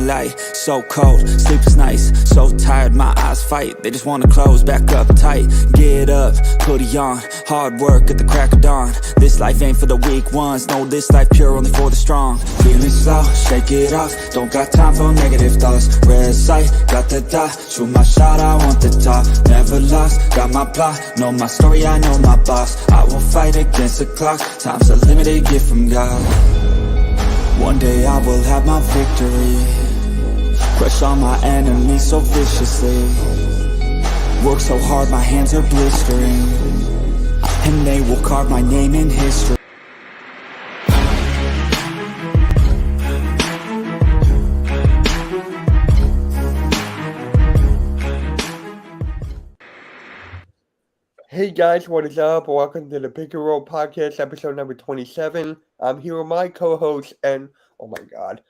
sunlight, so cold, sleep is nice. So tired, my eyes fight, they just wanna close back up tight. Get up, hoodie on, hard work at the crack of dawn. This life ain't for the weak ones, no, this life pure only for the strong. Feeling slow, shake it off, don't got time for negative thoughts. Red sight, got the dot, shoot my shot, I want the top. Never lost, got my plot, know my story, I know my boss. I will fight against the clock, time's a limited gift from God. One day I will have my victory, crush all my enemies so viciously. Work so hard my hands are blistering, and they will carve my name in history. Hey guys, what is up? Welcome to the Pick and Roll Podcast, episode number 27. I'm here with my co-host and, oh my god,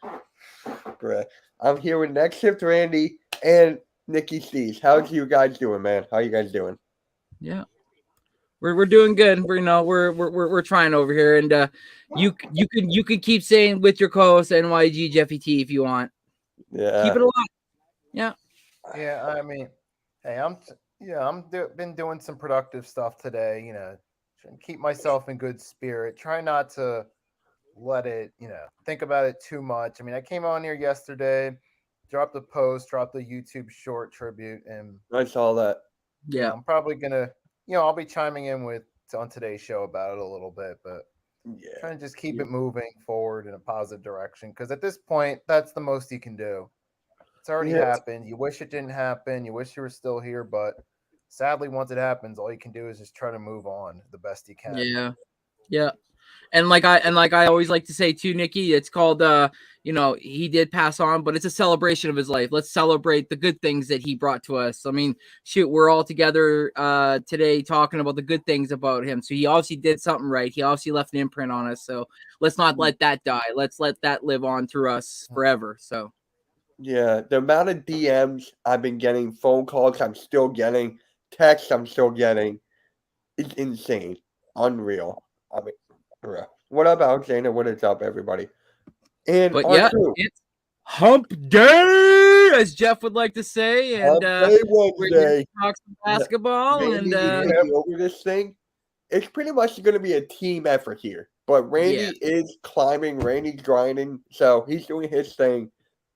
bruh. I'm here with Next Shift Randy and Nikki Stees. How's you guys doing, man? How you guys doing? Yeah, we're doing good. We're trying over here, and you can keep saying with your co-host NYG Jeffy T if you want. Yeah, Keep it alive. Yeah, I mean, hey, been doing some productive stuff today. You know, trying to keep myself in good spirit. Try not to let it, think about it too much. I mean, I came on here yesterday, dropped a post, dropped a YouTube short tribute, and I saw that. Yeah, I'm probably gonna, I'll be chiming in on today's show about it a little bit, but Yeah, trying to just keep it moving forward in a positive direction because at this point, that's the most you can do. It's already happened. You wish it didn't happen. You wish you were still here, but sadly, once it happens, all you can do is just try to move on the best you can. yeah. And like I always like to say too, Nikki, it's called he did pass on, but it's a celebration of his life. Let's celebrate the good things that he brought to us. I mean, shoot, we're all together today talking about the good things about him. So he obviously did something right. He obviously left an imprint on us. So let's not let that die. Let's let that live on through us forever. So yeah. The amount of DMs I've been getting, phone calls I'm still getting, texts I'm still getting, it's insane, unreal. I mean, bruh. What up, Alexander? What is up, everybody? And but yeah, R2. it's hump day, as Jeff would like to say, and we're here to talk some basketball. Randy And is taking over this thing. It's pretty much going to be a team effort here. But Randy is climbing, Randy's grinding, so he's doing his thing.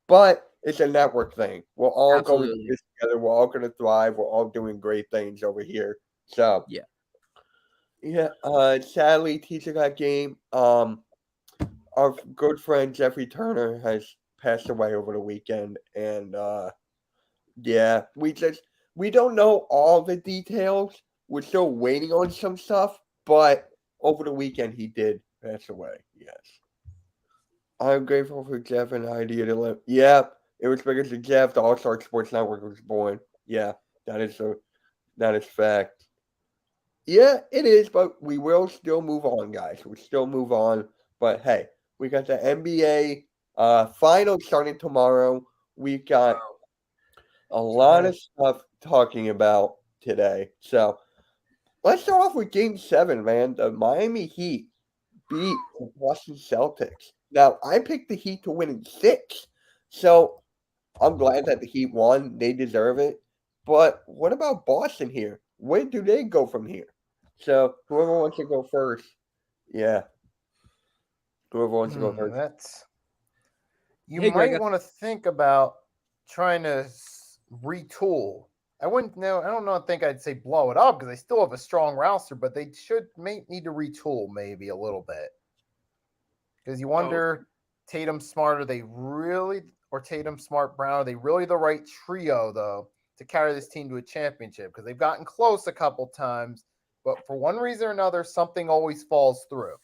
But it's a network thing. We're all going to do this together. We're all going to thrive. We're all doing great things over here. So yeah. Sadly, teacher got game. Our good friend Jeffrey Turner has passed away over the weekend, and we don't know all the details. We're still waiting on some stuff, but over the weekend he did pass away. Yes, I'm grateful for Jeff and the idea to live. Yeah, it was because of Jeff the All Star Sports Network was born. Yeah, that is fact. Yeah, it is, but we will still move on, guys. We'll still move on. But hey, we got the NBA finals starting tomorrow. We've got a lot of stuff talking about today. So let's start off with Game 7, man. The Miami Heat beat the Boston Celtics. Now, I picked the Heat to win in 6. So I'm glad that the Heat won. They deserve it. But what about Boston here? Where do they go from here? So whoever wants to go first. Yeah. Whoever wants to go first. You might want to think about trying to retool. I don't think I'd say blow it up because they still have a strong roster, but they may need to retool maybe a little bit. Because you wonder, Tatum Smart, or Tatum Smart Brown, are they really the right trio though to carry this team to a championship? Because they've gotten close a couple times, but for one reason or another, something always falls through.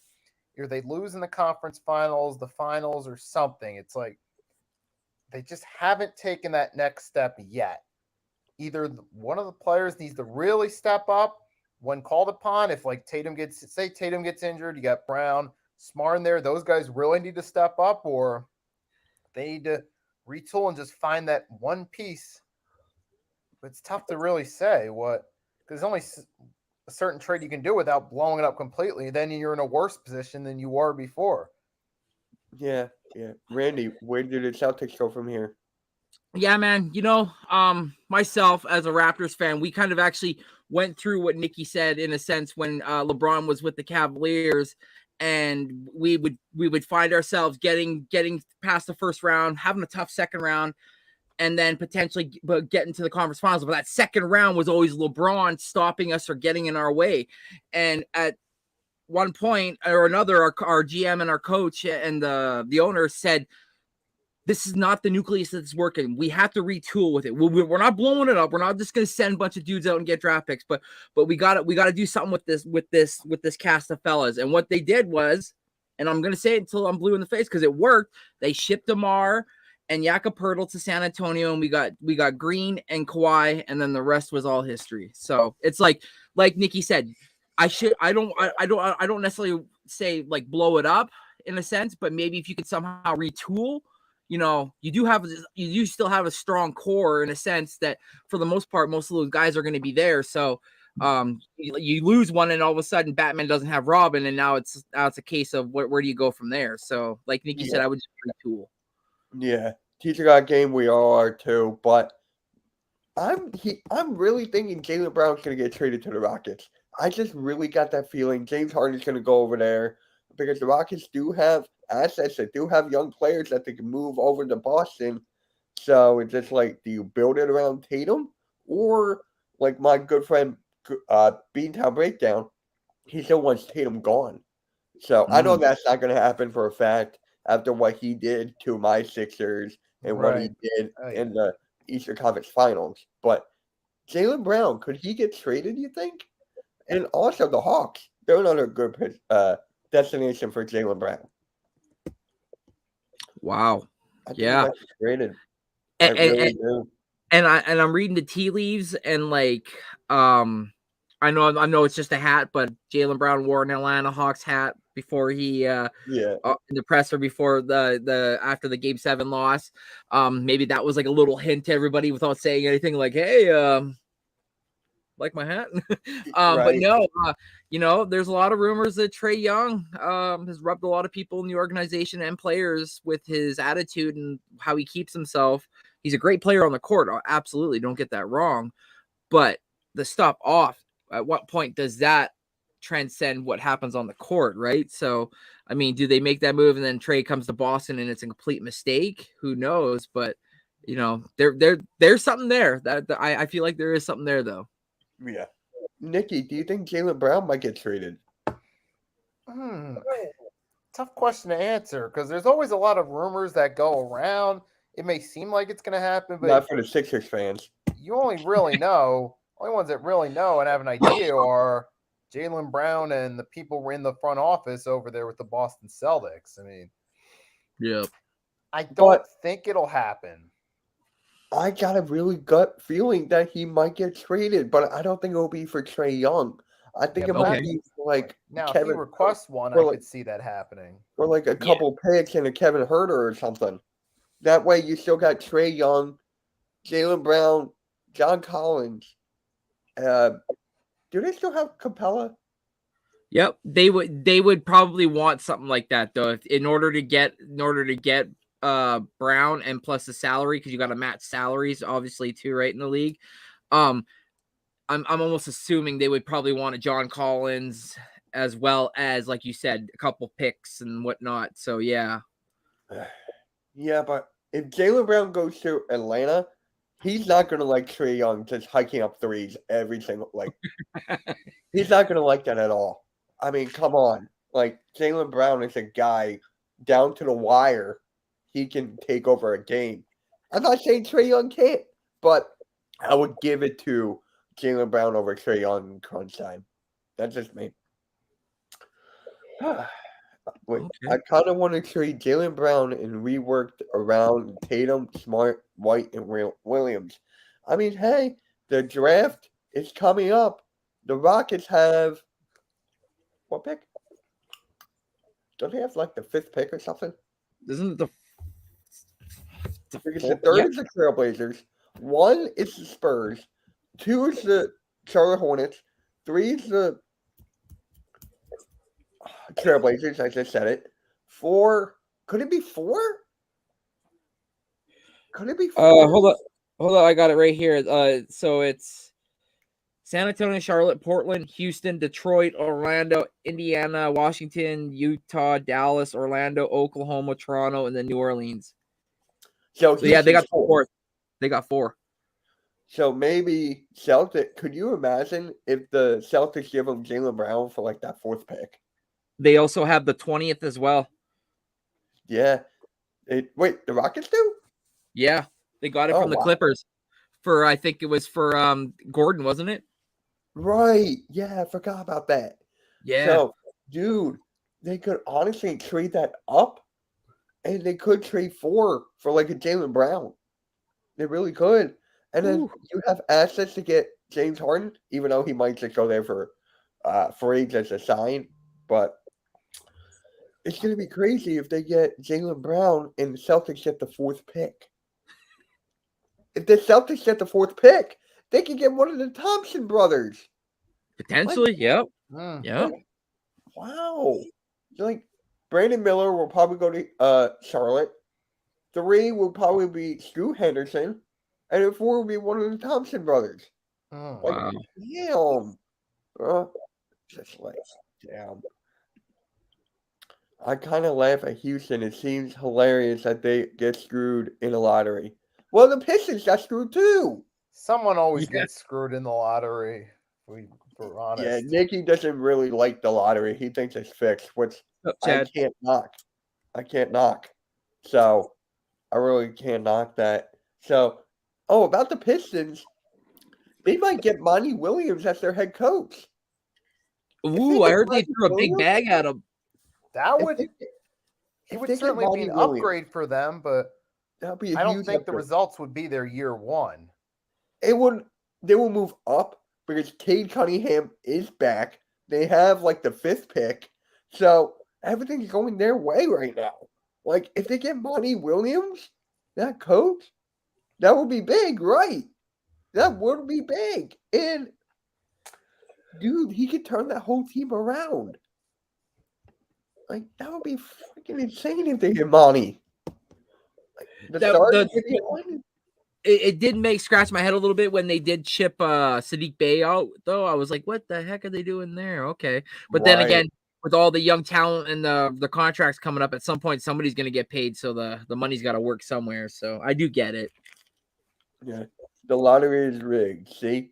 Either they lose in the conference finals, the finals, or something. It's like they just haven't taken that next step yet. Either one of the players needs to really step up when called upon. If like Tatum gets injured, you got Brown, Smart in there. Those guys really need to step up, or they need to retool and just find that one piece. But it's tough to really say because there's only a certain trade you can do without blowing it up completely. Then you're in a worse position than you were before. Yeah, Yeah, Randy, where do the Celtics go from here? Yeah, man. Myself as a Raptors fan, we kind of actually went through what Nikki said in a sense when LeBron was with the Cavaliers, and we would find ourselves getting past the first round, having a tough second round, and then potentially getting to the conference finals. But that second round was always LeBron stopping us or getting in our way. And at one point or another, our GM and our coach and the owner said, this is not the nucleus that's working. We have to retool with it. We're not blowing it up. We're not just going to send a bunch of dudes out and get draft picks, but we got to do something with this cast of fellas. And what they did was, and I'm going to say it until I'm blue in the face because it worked. They shipped DeMar and Jakob Poeltl to San Antonio, and we got Green and Kawhi, and then the rest was all history. So it's like Nikki said, I don't necessarily say like blow it up in a sense, but maybe if you could somehow retool. You do still have a strong core in a sense that for the most part, most of those guys are going to be there. So you lose one and all of a sudden Batman doesn't have Robin. And now it's a case of where do you go from there? So like Nikki said, I would just retool. Yeah. Teacher got game. We all are too, but I'm really thinking Jaylen Brown's going to get traded to the Rockets. I just really got that feeling James Harden's going to go over there because the Rockets do have assets that do have young players that they can move over to Boston. So it's just like, do you build it around Tatum? Or like my good friend Beantown Breakdown, he still wants Tatum gone. So I know that's not going to happen for a fact after what he did to my Sixers and what he did in the Eastern Conference Finals. But Jaylen Brown, could he get traded, you think? And also the Hawks, they're another good destination for Jaylen Brown. Wow. I think he might be traded. And I'm reading the tea leaves, and like I know it's just a hat, but Jaylen Brown wore an Atlanta Hawks hat before he in the presser before the after the Game 7 loss. Maybe that was like a little hint to everybody without saying anything, like, hey, like my hat. But no, there's a lot of rumors that Trae Young has rubbed a lot of people in the organization and players with his attitude and how he keeps himself. He's a great player on the court. Absolutely. Don't get that wrong. But the stuff off, at what point does that transcend what happens on the court, right? So, I mean, do they make that move and then Trae comes to Boston and it's a complete mistake? Who knows? But, there's something there. That I feel like there is something there, though. Yeah. Nikki, do you think Jaylen Brown might get traded? Tough question to answer because there's always a lot of rumors that go around. It may seem like it's going to happen, but not for the Sixers fans. You only really know. Only ones that really know and have an idea are Jaylen Brown and the people in the front office over there with the Boston Celtics. I mean, I don't think it'll happen. I got a really gut feeling that he might get traded, but I don't think it'll be for Trae Young. I think it might be for like now. Kevin, if he requests one, I could see that happening. Or like a couple picks and a Kevin Huerter or something. That way, you still got Trae Young, Jaylen Brown, John Collins. Do they still have Capella? Yep, they would probably want something like that though, in order to get Brown and plus the salary, because you got to match salaries obviously too, right, in the league. I'm almost assuming they would probably want a John Collins as well as, like you said, a couple picks and whatnot. So yeah. Yeah, but if Jaylen Brown goes to Atlanta, he's not going to like Trae Young just hiking up threes every single, like, he's not going to like that at all. I mean, come on. Like, Jaylen Brown is a guy down to the wire. He can take over a game. I'm not saying Trae Young can't, but I would give it to Jaylen Brown over Trae Young in crunch time. That's just me. Wait, I kind of want to trade Jaylen Brown and reworked around Tatum, Smart, White, and Williams. I mean, hey, the draft is coming up. The Rockets have what pick? Don't they have like the 5th pick or something? Isn't the third is the Trailblazers, 1 is the Spurs, 2 is the Charlotte Hornets, 3 is the Trailblazers, I just said it. 4 Could it be 4? Could it be 4? Hold on, I got it right here. So it's San Antonio, Charlotte, Portland, Houston, Detroit, Orlando, Indiana, Washington, Utah, Dallas, Orlando, Oklahoma, Toronto, and then New Orleans. So yeah, they got Houston's 4. They got 4. So maybe Celtic. Could you imagine if the Celtics give him Jaylen Brown for like that 4th pick? They also have the 20th as well. Yeah. Wait, the Rockets do? Yeah, they got it from the Clippers for, I think it was for Gordon, wasn't it? Right. Yeah, I forgot about that. Yeah. So, dude, they could honestly trade that up, and they could trade 4 for like a Jaylen Brown. They really could. And then you have assets to get James Harden, even though he might just go there for free just a sign. But it's going to be crazy if they get Jaylen Brown and the Celtics get the 4th pick. If the Celtics get the 4th pick, they could get one of the Thompson brothers. Potentially, yep. Yep. Wow. Like, Brandon Miller will probably go to Charlotte. 3 will probably be Stu Henderson. And then 4 will be one of the Thompson brothers. Wow. Damn. Just like, damn. I kind of laugh at Houston. It seems hilarious that they get screwed in the lottery. Well, the Pistons got screwed too. Someone always gets screwed in the lottery. We're honest. Yeah, Nicky doesn't really like the lottery. He thinks it's fixed, which I can't knock. So I really can't knock that. So, about the Pistons, they might get Monty Williams as their head coach. Ooh, I heard they threw a big bag at him. That would certainly be an upgrade for them, but be I don't think the results would be their year 1. They will move up because Cade Cunningham is back. They have like the 5th pick. So everything's going their way right now. Like, if they get Monty Williams, that coach, that would be big, right? That would be big. And, dude, he could turn that whole team around. Like, that would be freaking insane if they get Monty. It did scratch my head a little bit when they did chip Sadiq Bey out, though. I was like, what the heck are they doing there? Okay. But then again, with all the young talent and the contracts coming up, at some point somebody's going to get paid, so the money's got to work somewhere. So I do get it. Yeah, the lottery is rigged. See,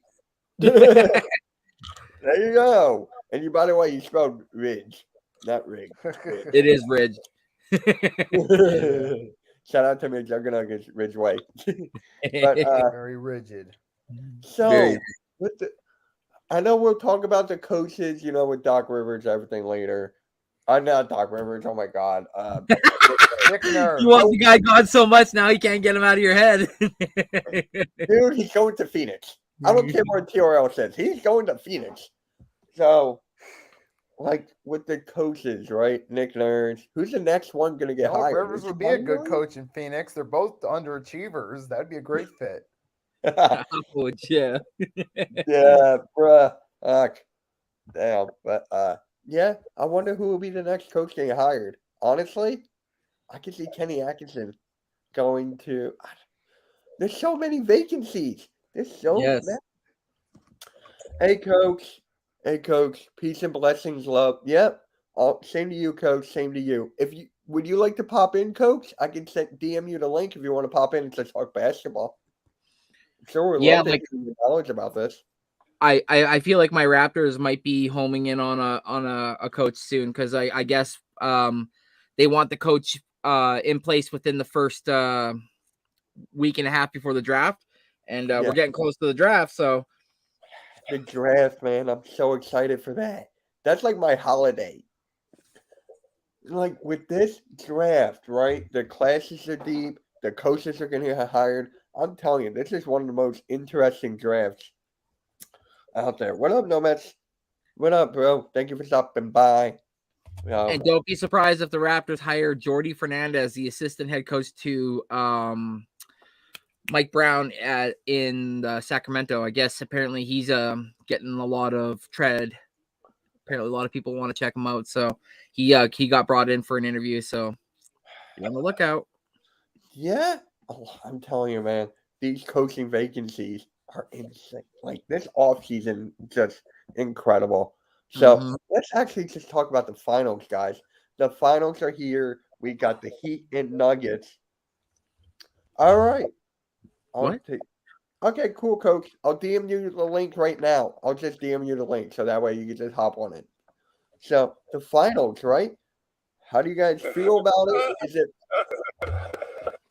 there you go. And by the way, you spelled Ridge, not Rig. It is Ridge. Shout out to Midge Juggernuggets, Ridgeway. But very rigid. So, I know we'll talk about the coaches, with Doc Rivers, everything later. Not Doc Rivers. Oh my God. You want the guy gone so much now you can't get him out of your head. Dude, he's going to Phoenix. I don't care what TRL says. He's going to Phoenix. So, like with the coaches, right? Nick Nurse. Who's the next one going to get hired? Rivers would be a good coach in Phoenix. They're both underachievers. That'd be a great fit. Yeah. Yeah, bruh. Damn. But yeah, I wonder who will be the next coach getting hired. Honestly, I can see Kenny Atkinson going to. There's so many vacancies. There's so many. Hey, coach. Peace and blessings, love. Yep. Same to you, coach. Same to you. Would you like to pop in, coach? I can DM you the link if you want to pop in and just talk basketball. Sure, we'd love to hear knowledge about this. I feel like my Raptors might be homing in on a coach soon, because I guess they want the coach in place within the first week and a half before the draft, and we're getting close to the draft. So the draft, man, I'm so excited for that. That's like my holiday. Like with this draft, right? The classes are deep. The coaches are going to get hired. I'm telling you, this is one of the most interesting drafts out there. What up, Nomads? What up, bro? Thank you for stopping by. And don't be surprised if the Raptors hire Jordi Fernandez, the assistant head coach to Mike Brown in Sacramento. I guess apparently he's getting a lot of tread. Apparently a lot of people want to check him out. So he got brought in for an interview. So Be on the lookout. Yeah. Oh, I'm telling you, man, these coaching vacancies are insane. Like this offseason, just incredible. So Mhm. let's actually just talk about the finals, guys. The finals are here. We got the Heat and Nuggets. All right. I'll What? take. Okay, cool, coach. I'll DM you the link right now. I'll just DM you the link so that way you can just hop on it. So the finals, right? How do you guys feel about it? Is it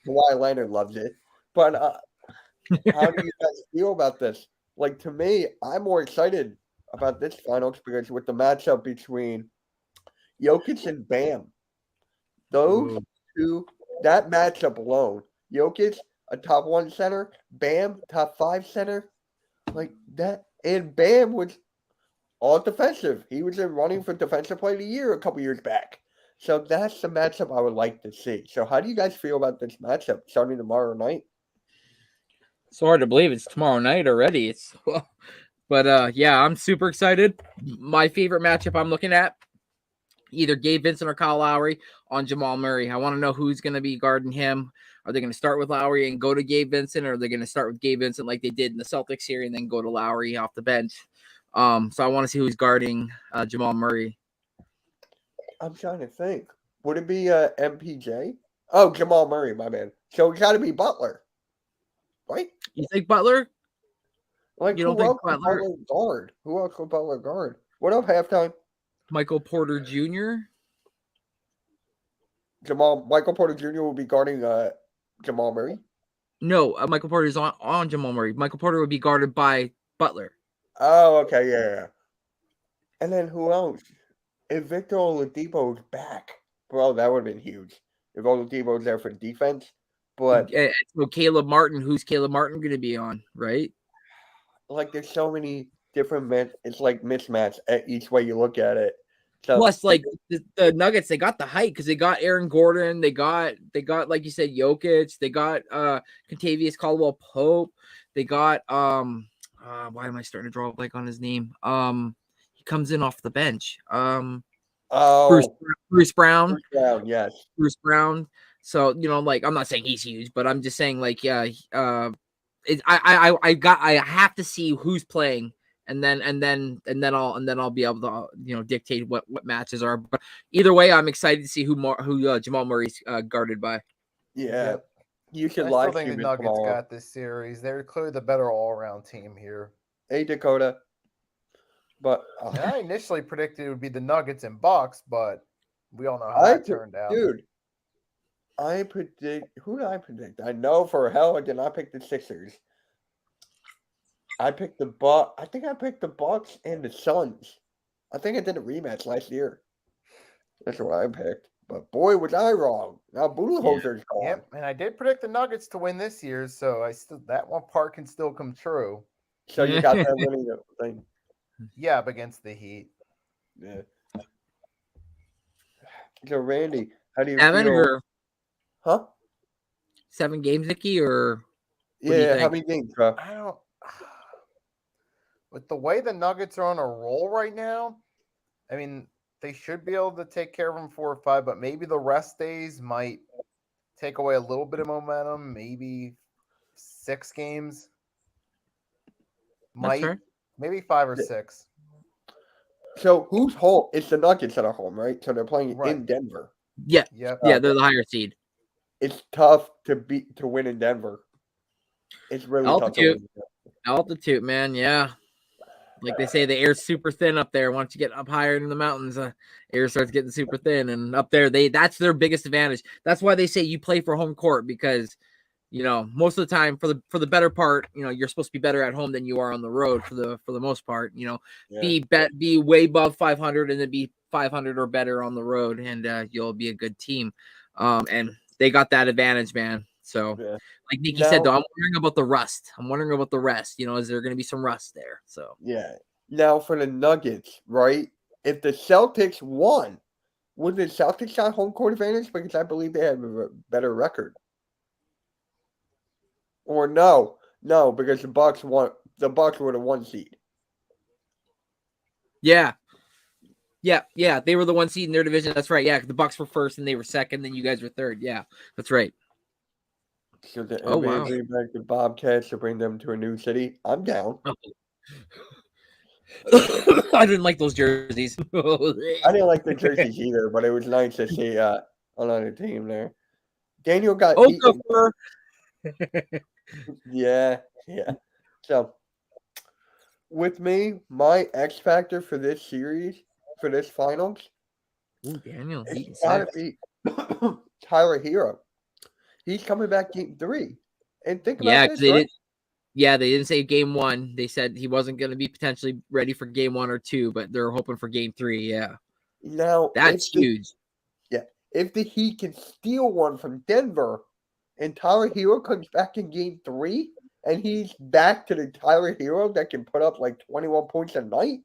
Kawhi Leonard loves it, but how do you guys feel about this? Like to me, I'm more excited about this finals because with the matchup between Jokic and Bam, those Ooh. two, that matchup alone, Jokic, a top 1 center, Bam, top 5 center, like that, and Bam was all defensive. He was in running for defensive player of the year a couple years back. So that's the matchup I would like to see. So how do you guys feel about this matchup starting tomorrow night? It's hard to believe it's tomorrow night already. It's but yeah, I'm super excited. My favorite matchup I'm looking at, either Gabe Vincent or Kyle Lowry on Jamal Murray. I want to know who's going to be guarding him. Are they going to start with Lowry and go to Gabe Vincent, or are they going to start with Gabe Vincent like they did in the Celtics series and then go to Lowry off the bench? So I want to see who's guarding Jamal Murray. I'm trying to think. Would it be MPJ? Oh, Jamal Murray, my man. So it's got to be Butler, right? You think Butler? Like You who don't think else would Butler? Butler guard? Who else would Butler guard? What up, halftime? Michael Porter Jr.? Michael Porter Jr. will be guarding Jamal Murray. No, Michael Porter is on Jamal Murray. Michael Porter would be guarded by Butler. Oh, okay, yeah. And then who else? If Victor Oladipo's back, bro, that would have been huge. If Oladipo's there for defense, but So Caleb Martin, who's Caleb Martin going to be on, right? like there's so many different it's like mismatch at each way you look at it. So Plus, like the Nuggets, they got the height because they got Aaron Gordon, they got like you said, Jokic, they got Contavious Caldwell Pope, they got why am I starting to draw a blank on his name? He comes in off the bench. Bruce Brown. Bruce Brown, yes. Bruce Brown. So, like I'm not saying he's huge, but I'm just saying like I have to see who's playing, and then I'll be able to dictate what matches are. But either way, I'm excited to see who Jamal Murray's guarded by. Yeah. Yep. You should I live still think the stream it Nuggets tomorrow. got this series. They're clearly the better all-around team here. Hey, Dakota. But And I initially predicted it would be the Nuggets and Bucks, but we all know how that turned out. Dude, who did I predict? I know for hell I did not pick the Sixers. I picked the I think I picked the Bucks and the Suns. I think I did a rematch last year. That's what I picked. But boy, was I wrong. Now Budenholzer's gone. Yep, and I did predict the Nuggets to win this year, so that one part can still come true. So you got that winning the thing. Yeah, up against the Heat. Yeah. So Randy, how do you Evan feel? or Huh? 7 games, Nicky, or what do you Yeah, how think? many games, bro? I don't. With the way the Nuggets are on a roll right now, I mean, they should be able to take care of them 4 or 5, but maybe the rest days might take away a little bit of momentum. Maybe 6 games. That's fair. Maybe 5 or 6. So who's home? It's the Nuggets that are home, right? So they're playing Right. in Denver. Yeah, Yep. yeah, they're the higher seed. It's tough to win in Denver. It's really tough to win. Altitude, man. Yeah. Like they say, the air's super thin up there. Once you get up higher in the mountains, air starts getting super thin. And up there, that's their biggest advantage. That's why they say you play for home court, because most of the time, for the better part, you're supposed to be better at home than you are on the road for the most part. Be way above 500 and then be 500 or better on the road, and you'll be a good team. And they got that advantage, man. So, like Nikki said, though, I'm wondering about the rust. I'm wondering about the rest. Is there going to be some rust there? So, yeah. Now for the Nuggets, right? If the Celtics won, would the Celtics have home court advantage? Because I believe they have a better record. Or no, because the Bucks were the 1 seed. yeah, Yeah, they were the one seed in their division. That's right. Yeah, the Bucks were first and they were second, then you guys were third. Yeah, that's right. So the Oh, NBA wow. bring back the Bobcats to bring them to a new city. I'm down. I didn't like those jerseys. I didn't like the jerseys either, but it was nice to see another team there. Daniel got beaten. Okafor. Yeah. So with me, my X factor for this series, for this finals, Ooh, Daniel. it's gotta be Tyler Hero. He's coming back game 3. And think about Yeah, this, they right? didn't. Yeah, they didn't say game 1. They said he wasn't going to be potentially ready for game 1 or 2, but they're hoping for game 3. Yeah, Now that's huge. If the Heat can steal one from Denver and Tyler Hero comes back in game 3 and he's back to the Tyler Hero that can put up like 21 points a night,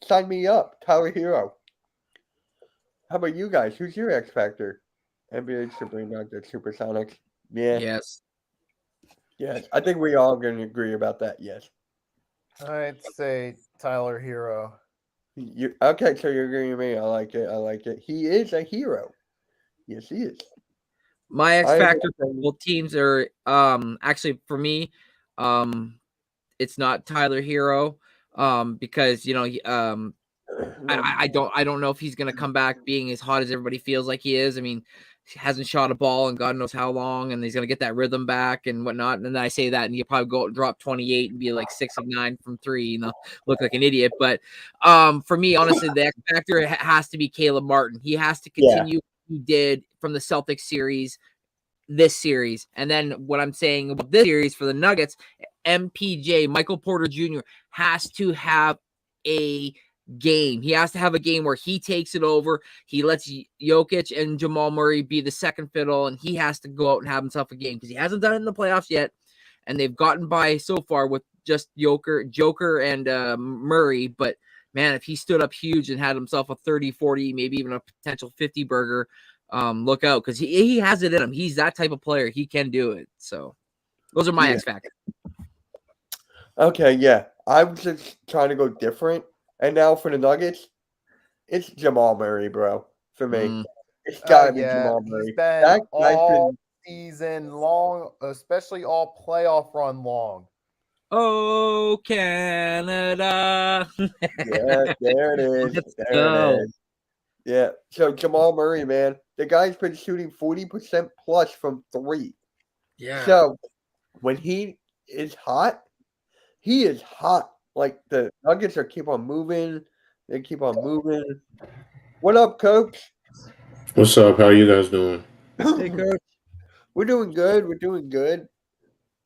sign me up, Tyler Hero. How about you guys? Who's your X factor? NBA should bring back the Supersonics. Yeah. Yes. I think we all going to agree about that. Yes. I'd say Tyler Hero. Okay, so you're agreeing with me. I like it. He is a hero. Yes, he is. My X factor for both teams are actually for me, it's not Tyler Hero, because I don't know if he's gonna come back being as hot as everybody feels like he is. I mean, he hasn't shot a ball in God knows how long, and he's gonna get that rhythm back and whatnot. And then I say that, and you probably go drop 28 and be like 6 of 9 from 3, look like an idiot. But for me, honestly, the X factor has to be Caleb Martin. He has to continue what he did from the Celtics series, this series, and then what I'm saying about this series for the Nuggets, MPJ, Michael Porter Jr. has to have a game. He has to have a game where he takes it over. He lets Jokic and Jamal Murray be the second fiddle, and he has to go out and have himself a game because he hasn't done it in the playoffs yet, and they've gotten by so far with just Joker and Murray. But man, if he stood up huge and had himself a 30, 40, maybe even a potential 50 burger, look out, because he has it in him. He's that type of player. He can do it. So those are my X factors. Okay, yeah. I was just trying to go different. And now for the Nuggets, it's Jamal Murray, bro. For me. It's gotta be Jamal Murray. He's been all season long, especially all playoff run long. Oh, Canada. Yeah, there it is. It is. Yeah. So Jamal Murray, man, the guy's been shooting 40% plus from 3. Yeah. So when he is hot, he is hot. Like the Nuggets keep on moving. They keep on moving. What up, Coach? What's up? How you guys doing? Hey, Coach. We're doing good.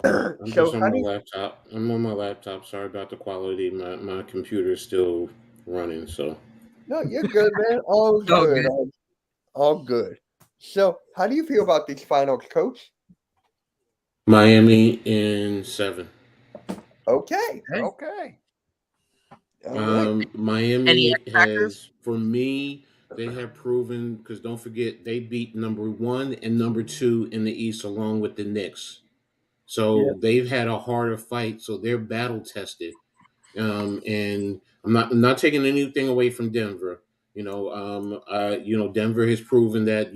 I'm just on my laptop. I'm on my laptop. Sorry about the quality. My computer is still running. So. No, you're good, man. All good. All good. So, how do you feel about these finals, Coach? Miami in 7. Okay. Miami has, for me, they have proven, because don't forget, they beat number 1 and number 2 in the East along with the Knicks. So they've had a harder fight. So they're battle tested. And I'm not taking anything away from Denver. Denver has proven that,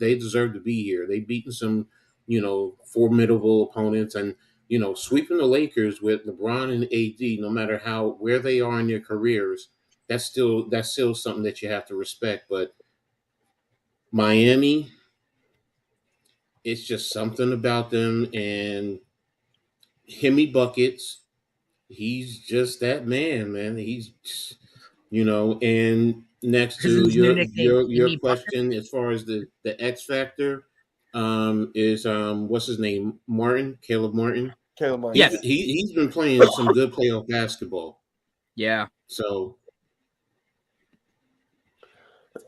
they deserve to be here. They've beaten some, formidable opponents, and, sweeping the Lakers with LeBron and AD, no matter where they are in their careers, that's still something that you have to respect. But Miami, it's just something about them, and Hemi buckets. He's just that man. He's, and next to your question, as far as the X factor, is what's his name? Caleb Martin. Yes. He's been playing some good playoff basketball. Yeah. So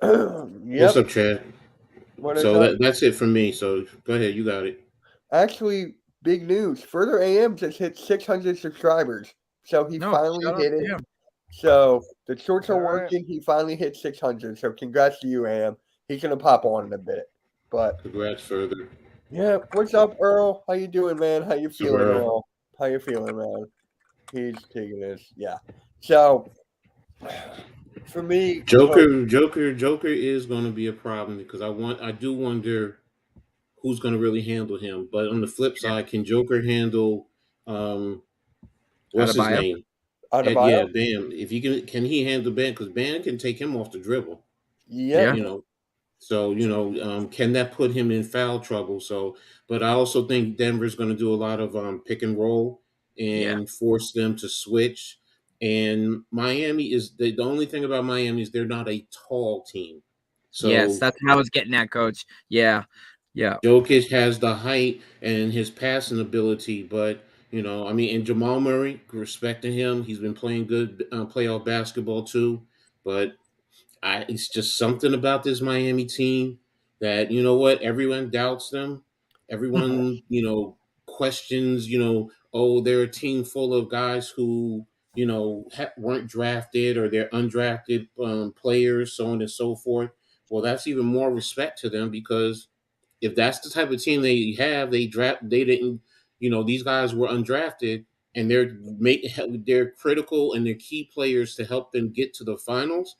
what's up, Chad? That's it for me. So go ahead, you got it. Actually, big news. Further AM just hit 600 subscribers. So he finally hit it. Yeah. So the shorts are working. He finally hit 600. So congrats to you, AM. He's going to pop on in a bit. But congrats further. Yeah. What's up, Earl? How you doing, man? How you feeling, Earl? How you feeling, man? He's taking this. Yeah. So For me, Joker is going to be a problem because I do wonder who's going to really handle him. But on the flip side, can Joker handle what's his Adebayo. name? Adebayo? Bam. If he can he handle Bam? Because Bam can take him off the dribble. Yeah. You know, so can that put him in foul trouble? So, but I also think Denver's going to do a lot of pick and roll Yeah. and force them to switch. And Miami is the only thing about Miami is they're not a tall team. So Yes, that's what I was getting at, Coach. Yeah. Jokic has the height and his passing ability, but I mean, and Jamal Murray, respecting him, he's been playing good playoff basketball too. But it's just something about this Miami team that everyone doubts them. Everyone questions. Oh, they're a team full of guys who weren't drafted or they're undrafted players, so on and so forth. Well, that's even more respect to them because if that's the type of team they have, they didn't, these guys were undrafted and they're critical and they're key players to help them get to the finals.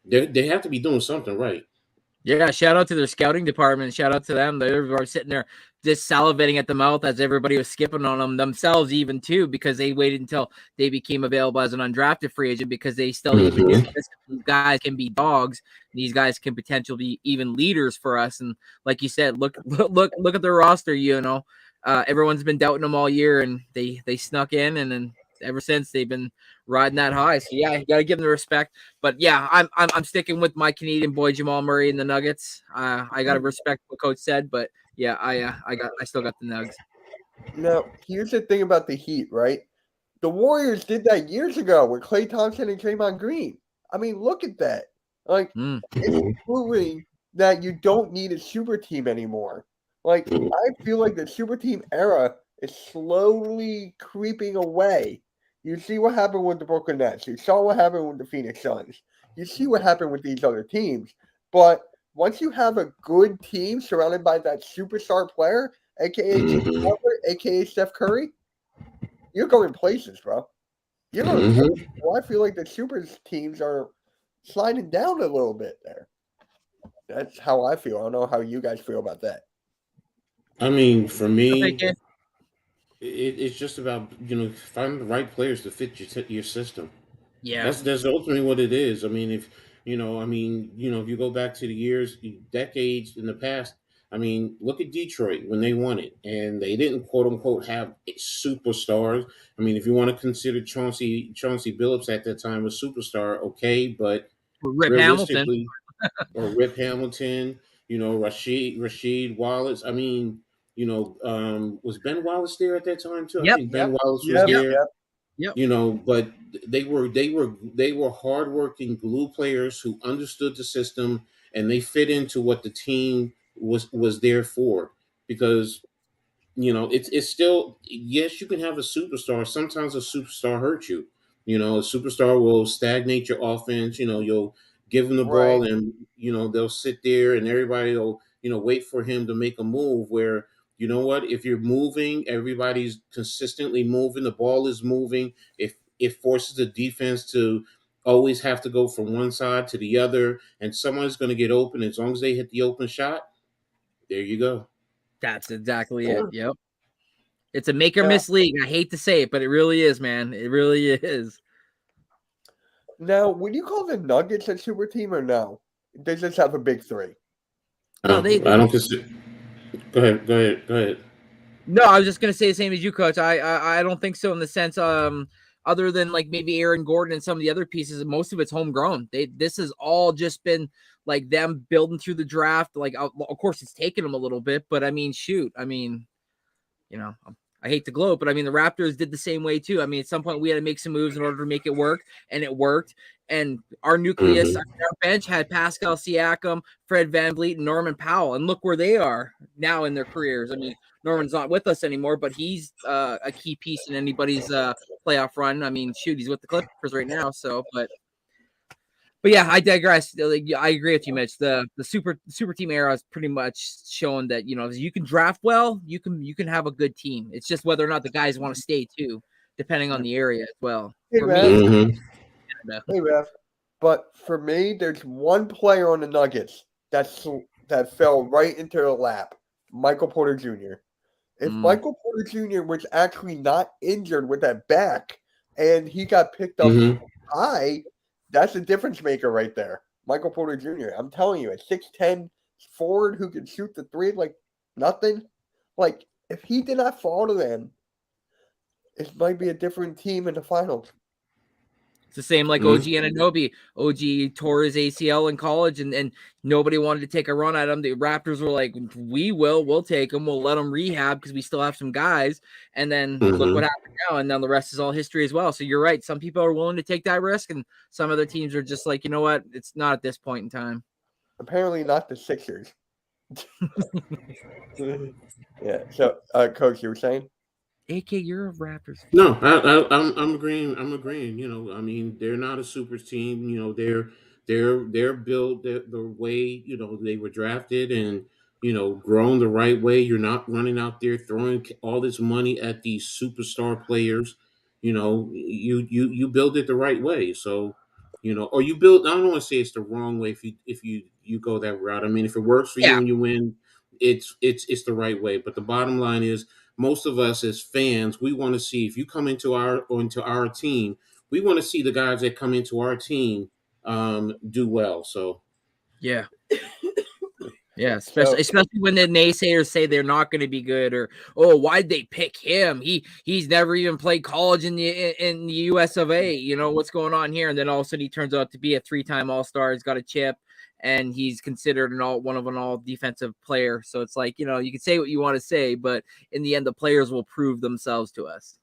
They have to be doing something right. Yeah, shout out to their scouting department. Shout out to them. They were sitting there just salivating at the mouth as everybody was skipping on them themselves, even too, because they waited until they became available as an undrafted free agent because they still even knew these guys can be dogs. These guys can potentially be even leaders for us. And like you said, look at their roster. Everyone's been doubting them all year, and they snuck in, and then ever since they've been riding that high. So yeah, you gotta give them the respect. But yeah, I'm sticking with my Canadian boy Jamal Murray and the Nuggets. I gotta respect what Coach said, but yeah, I still got the Nugs. Now, here's the thing about the Heat, right? The Warriors did that years ago with Klay Thompson and Draymond Green. I mean, look at that. Like, it's proving that you don't need a super team anymore. Like, I feel like the super team era is slowly creeping away. You see what happened with the Brooklyn Nets. You saw what happened with the Phoenix Suns. You see what happened with these other teams. But once you have a good team surrounded by that superstar player, a.k.a. Jimmy Butler, a.k.a. Steph Curry, you're going places, bro. You're going places. Well, I feel like the super teams are sliding down a little bit there. That's how I feel. I don't know how you guys feel about that. I mean, for me, it's just about finding the right players to fit your system. Yeah, that's ultimately what it is. I mean, if if you go back to the years, decades in the past, I mean, look at Detroit when they won it, and they didn't quote unquote have superstars. I mean, if you want to consider Chauncey Billups at that time a superstar, okay, but Rip realistically, or Rip Hamilton, Rasheed Wallace. I mean, was Ben Wallace there at that time too? I think Ben Wallace was there. Yep. But they were hardworking glue players who understood the system and they fit into what the team was there for. Because it's still, yes, you can have a superstar. Sometimes a superstar hurts you. A superstar will stagnate your offense. You'll give them the ball and they'll sit there and everybody will wait for him to make a move where if you're moving, everybody's consistently moving, the ball is moving. If it forces the defense to always have to go from one side to the other and someone's going to get open, as long as they hit the open shot, there you go. That's exactly it. Yep. It's a make or miss league. I hate to say it, but it really is, man. It really is. Now, would you call the Nuggets a super team or no? They just have a big three. No, I don't consider. Go ahead. No, I was just gonna say the same as you, Coach. I don't think so in the sense other than like maybe Aaron Gordon and some of the other pieces, most of it's homegrown. This has all just been like them building through the draft. Like, of course, it's taken them a little bit, but I mean, shoot, I mean, I hate to gloat, but I mean, the Raptors did the same way too. I mean, at some point we had to make some moves in order to make it work, and it worked. And our nucleus, our bench had Pascal Siakam, Fred VanVleet, and Norman Powell, and look where they are now in their careers. I mean, Norman's not with us anymore, but he's a key piece in anybody's playoff run. I mean, shoot, he's with the Clippers right now. So, but yeah, I digress. I agree with you, Mitch. The super team era is pretty much showing that you can draft well, you can have a good team. It's just whether or not the guys want to stay too, depending on the area as well. Hey, For Raph. me, Hey, Raph. But for me, there's one player on the Nuggets that fell right into their lap. Michael Porter Jr. If Michael Porter Jr. was actually not injured with that back and he got picked up high, that's a difference maker right there. Michael Porter Jr. I'm telling you, a 6'10" forward who can shoot the three like nothing. Like, if he did not fall to them, it might be a different team in the finals. It's the same like OG Anunoby. OG tore his ACL in college, and nobody wanted to take a run at him. The Raptors were like, we'll take him. We'll let him rehab because we still have some guys. And then look what happened now. And then the rest is all history as well. So you're right. Some people are willing to take that risk, and some other teams are just like, you know what? It's not at this point in time. Apparently not the Sixers. Yeah. So, Coach, you were saying? AK, you're a Raptors fan. No, I'm agreeing. I'm agreeing. You know, I mean, they're not a super team. You know, they're built the way, you know, they were drafted and, you know, grown the right way. You're not running out there throwing all this money at these superstar players. You know, you build it the right way. So, you know, or you build. I don't want to say it's the wrong way if you go that route. I mean, if it works for you and you win, it's the right way. But the bottom line is, most of us as fans, we want to see, if you come into our team, we want to see the guys that come into our team do well. So yeah. Yeah, especially when the naysayers say they're not going to be good, or why'd they pick him? He's never even played college in the US of A. You know what's going on here? And then all of a sudden he turns out to be a 3-time All-Star. He's got a chip, and he's considered one of an all defensive player. So it's like, you know, you can say what you want to say, but in the end, the players will prove themselves to us.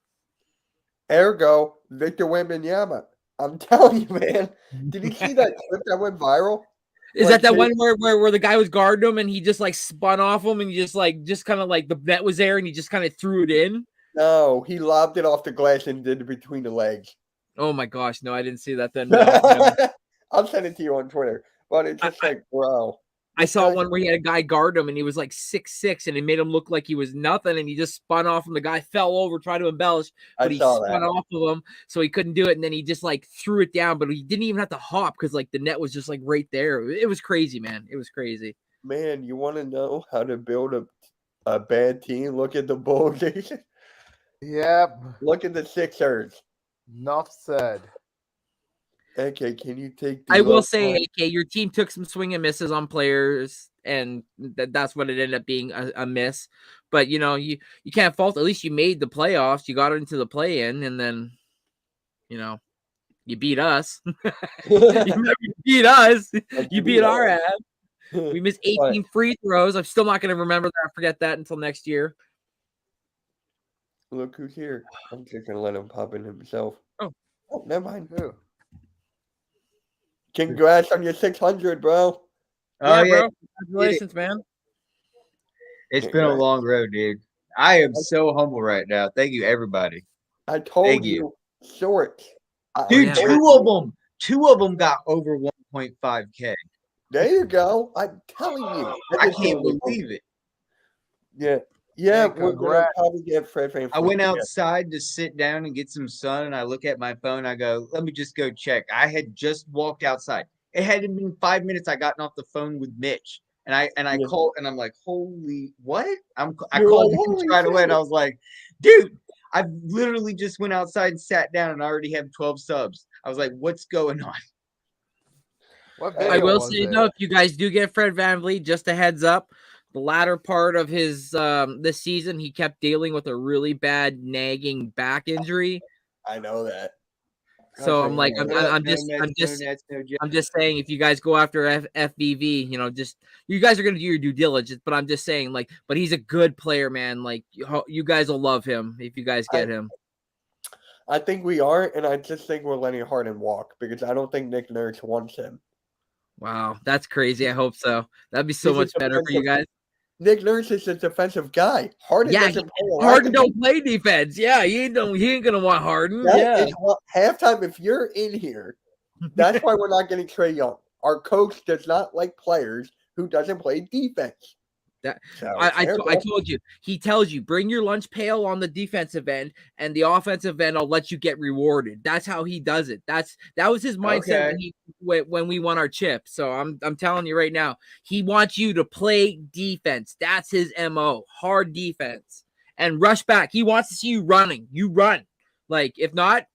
Ergo, Victor Wembanyama. I'm telling you, man. Did you see that clip that went viral? Is that one where the guy was guarding him and he just like spun off him and he just kind of like the net was there and he just kind of threw it in? No, he lobbed it off the glass and did it between the legs. Oh my gosh, no, I didn't see that then. No. I'll send it to you on Twitter. But it's just bro. I saw one where he had a guy guard him and he was like 6'6", and it made him look like he was nothing, and he just spun off and the guy fell over, tried to embellish, but he spun off of him, so he couldn't do it, and then he just like threw it down, but he didn't even have to hop because like the net was just like right there. It was crazy, man. It was crazy. Man, you want to know how to build a bad team? Look at the Bulls. Yep. Look at the Sixers. Enough said. Okay, can you take I will say, AK, your team took some swing and misses on players, and that's what it ended up being, a miss. But, you know, you can't fault. At least you made the playoffs. You got into the play-in, and then, you know, you beat us. You beat us. You beat our ass. We missed 18 free throws. I'm still not going to remember that. Forget that until next year. Look who's here. I'm just going to let him pop in himself. Oh, never mind. Who? Congrats on your 600, bro. Oh, yeah, bro. Congratulations, man. It's been a long road, dude. I am so humble right now. Thank you, everybody. I told you. Short. Dude, two of them got over 1.5K. There you go. I'm telling you. I can't believe it. Yeah. Yeah, we're going to probably get Fred Van. I went outside to sit down and get some sun, and I look at my phone. I go, let me just go check. I had just walked outside. It hadn't been 5 minutes. I gotten off the phone with Mitch, and I called, and I'm like, holy, what? I called Mitch right away, and I was like, dude, I literally just went outside and sat down, and I already have 12 subs. I was like, what's going on? I will say, though, if you guys do get Fred VanVleet, just a heads up, the latter part of his this season, he kept dealing with a really bad nagging back injury. I know that. So I'm like, I'm just saying, if you guys go after FVV, you know, just you guys are gonna do your due diligence. But I'm just saying, like, but he's a good player, man. Like, you guys will love him if you guys get him. I think we are, and I just think we're letting Harden walk because I don't think Nick Nurse wants him. Wow, that's crazy. I hope so. That'd be so much better for you guys. Nick Nurse is a defensive guy. Harden doesn't play. Harden don't play defense. Yeah, he ain't gonna want Harden. Halftime, if you're in here, that's why we're not getting Trae Young. Our coach does not like players who doesn't play defense. That So, I fair enough. told you. He tells you bring your lunch pail on the defensive end, and the offensive end I'll let you get rewarded. That's how he does it. That was his mindset Okay. when we won our chip. So I'm telling you right now, he wants you to play defense. That's his MO, hard defense and rush back. He wants to see you running. You run. Like if not,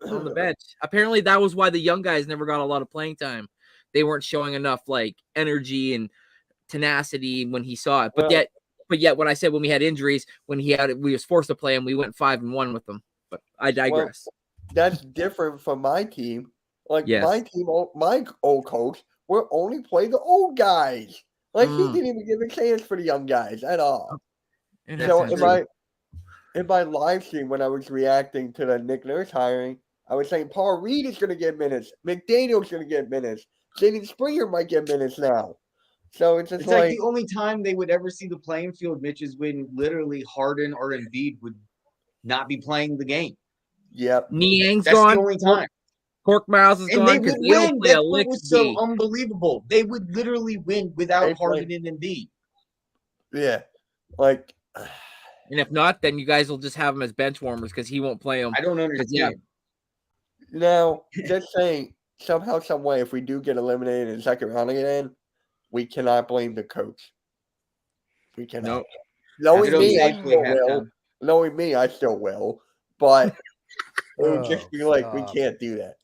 on the bench. Apparently that was why the young guys never got a lot of playing time. They weren't showing enough like energy and tenacity when he saw it. But yet when I said when we had injuries, when we was forced to play him, we went 5-1 with them. But I digress. Well, that's different from my team. Like Yes. my team, my old coach will only play the old guys. Like he didn't even give a chance for the young guys at all. And So that's in my live stream when I was reacting to the Nick Nurse hiring, I was saying Paul Reed is going to get minutes, McDaniel's going to get minutes, Jaden Springer might get minutes now. So it's just It's like the only time they would ever see the playing field, Mitch, is when literally Harden or Embiid would not be playing the game. Yep. Niang's That's gone. the only time. Cork Miles is And gone they because would they don't win. play That's a what lick was so D. unbelievable. They would literally win without Harden and Embiid. Yeah. Like, And if not, then you guys will just have him as bench warmers because he won't play them. I don't understand. now, just saying, somehow, some way, if we do get eliminated in the second round again, we cannot blame the coach. We cannot. Nope. Knowing It'll me, I safely still have will. time. Knowing me, I still will. But it would just Oh, be like, we stop. can't do that.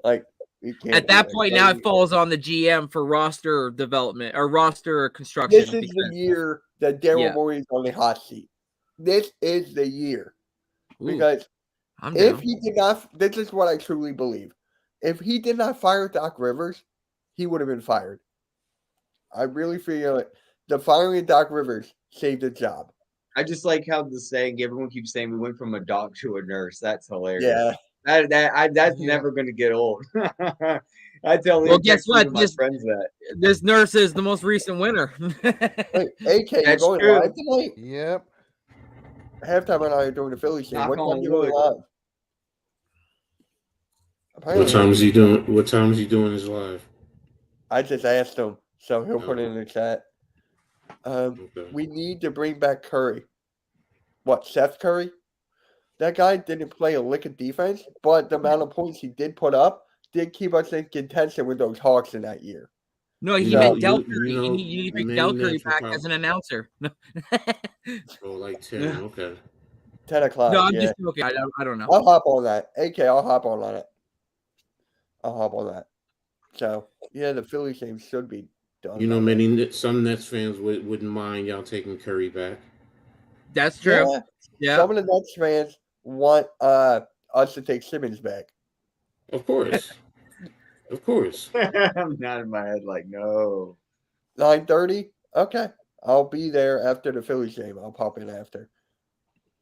Like, we can't. At do that point, now it Like, falls on the GM for roster development or roster construction. This is the year that Daryl Morey is on the hot seat. This is the year. Because I'm if down. he did not, this is what I truly believe. If he did not fire Doc Rivers, he would have been fired. I really feel like the firing of Doc Rivers saved the job. I just like how the saying, everyone keeps saying we went from a dog to a nurse. That's hilarious. Yeah. That's never going to get old. I tell Well, guess what? my friends that. This nurse is the most recent winner. Hey, AK, you're That's going true. live tonight? Yep. Halftime and I are doing the Phillies game. Knock What time on are you going wood. live? What Apparently, time is he doing? What time is he doing his live? I just asked him, so he'll put it in the chat. Okay. We need to bring back Curry. What, Seth Curry? That guy didn't play a lick of defense, but the amount of points he did put up did keep us in contention with those Hawks in that year. No, he So- meant Del You Curry. know, You need to the bring Del main Curry natural back problem- as an announcer. No, Oh, like 10. Yeah. Okay. 10 o'clock. I'm yeah. just joking. I don't know. I'll hop on that. AK, I'll hop on it. I'll hop on that. So, yeah, the Phillies game should be done. You know, by then. some Nets fans wouldn't mind y'all taking Curry back. That's true. Yeah, Yeah. some of the Nets fans want us to take Simmons back. Of course. Of course. I'm not in my head like, no. 9:30? Okay. I'll be there after the Phillies game. I'll pop in after.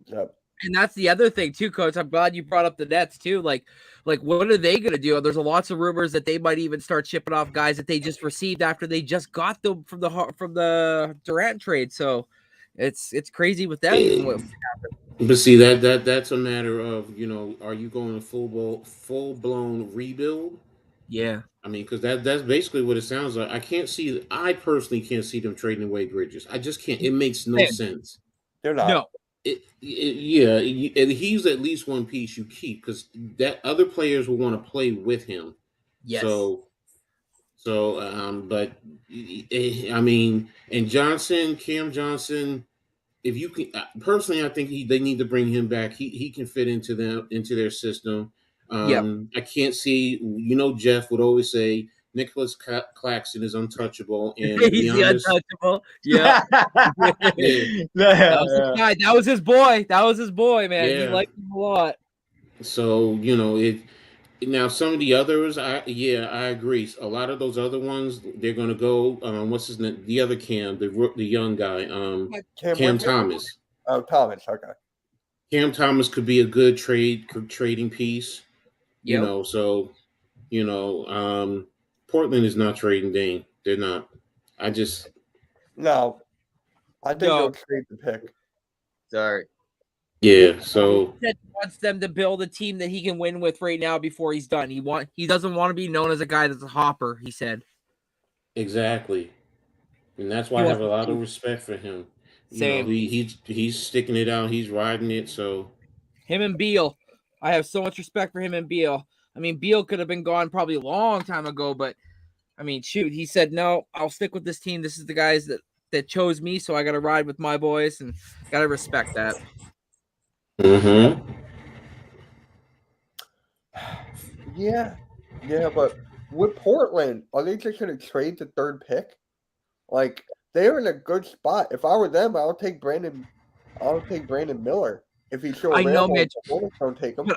Yep. And that's the other thing too, Coach. I'm glad you brought up the Nets too. Like what are they gonna do? There's lots of rumors that they might even start shipping off guys that they just received after they just got them from the Durant trade. So it's crazy with them. But see that's a matter of, you know, are you going to full blown rebuild? Yeah. I mean, because that's basically what it sounds like. I personally can't see them trading away Bridges. I just can't. It makes no Same. sense. They're not. No. Yeah, and he's at least one piece you keep because that other players will want to play with him. Yes. But I mean, and Cam Johnson, if you can, personally, I think they need to bring him back. He can fit into their system. I can't see. You know, Jeff would always say Nicholas Claxton is untouchable, and to be He's the honest, untouchable. Yeah. That was his boy. That was his boy, man. He Yeah. liked him a lot. so you know it. Now some of the others, I agree. A lot of those other ones, they're going to go. What's his name? The other Cam, the young guy, Cam Whitmore? Thomas. Oh, Thomas. Okay. Cam Thomas could be a good trading piece. You Yep. know, so you know, Portland is not trading Dame. They're not. No. I think No. they'll trade the pick. Sorry. Yeah. So He said he wants them to build a team that he can win with right now before he's done. He doesn't want to be known as a guy that's a hopper, he said. exactly. And that's why I have a lot of respect for him. Same. He's sticking it out. He's riding it. So him and Beal, I have so much respect for him and Beal. I mean, Beal could have been gone probably a long time ago, but I mean, shoot, he said no. I'll stick with this team. This is the guys that chose me, so I got to ride with my boys, and got to respect that. Yeah, but with Portland, are they just going to trade the third pick? Like, they're in a good spot. If I were them, I'll take Brandon Miller. If he's still available, I know, Mitch. Don't take him.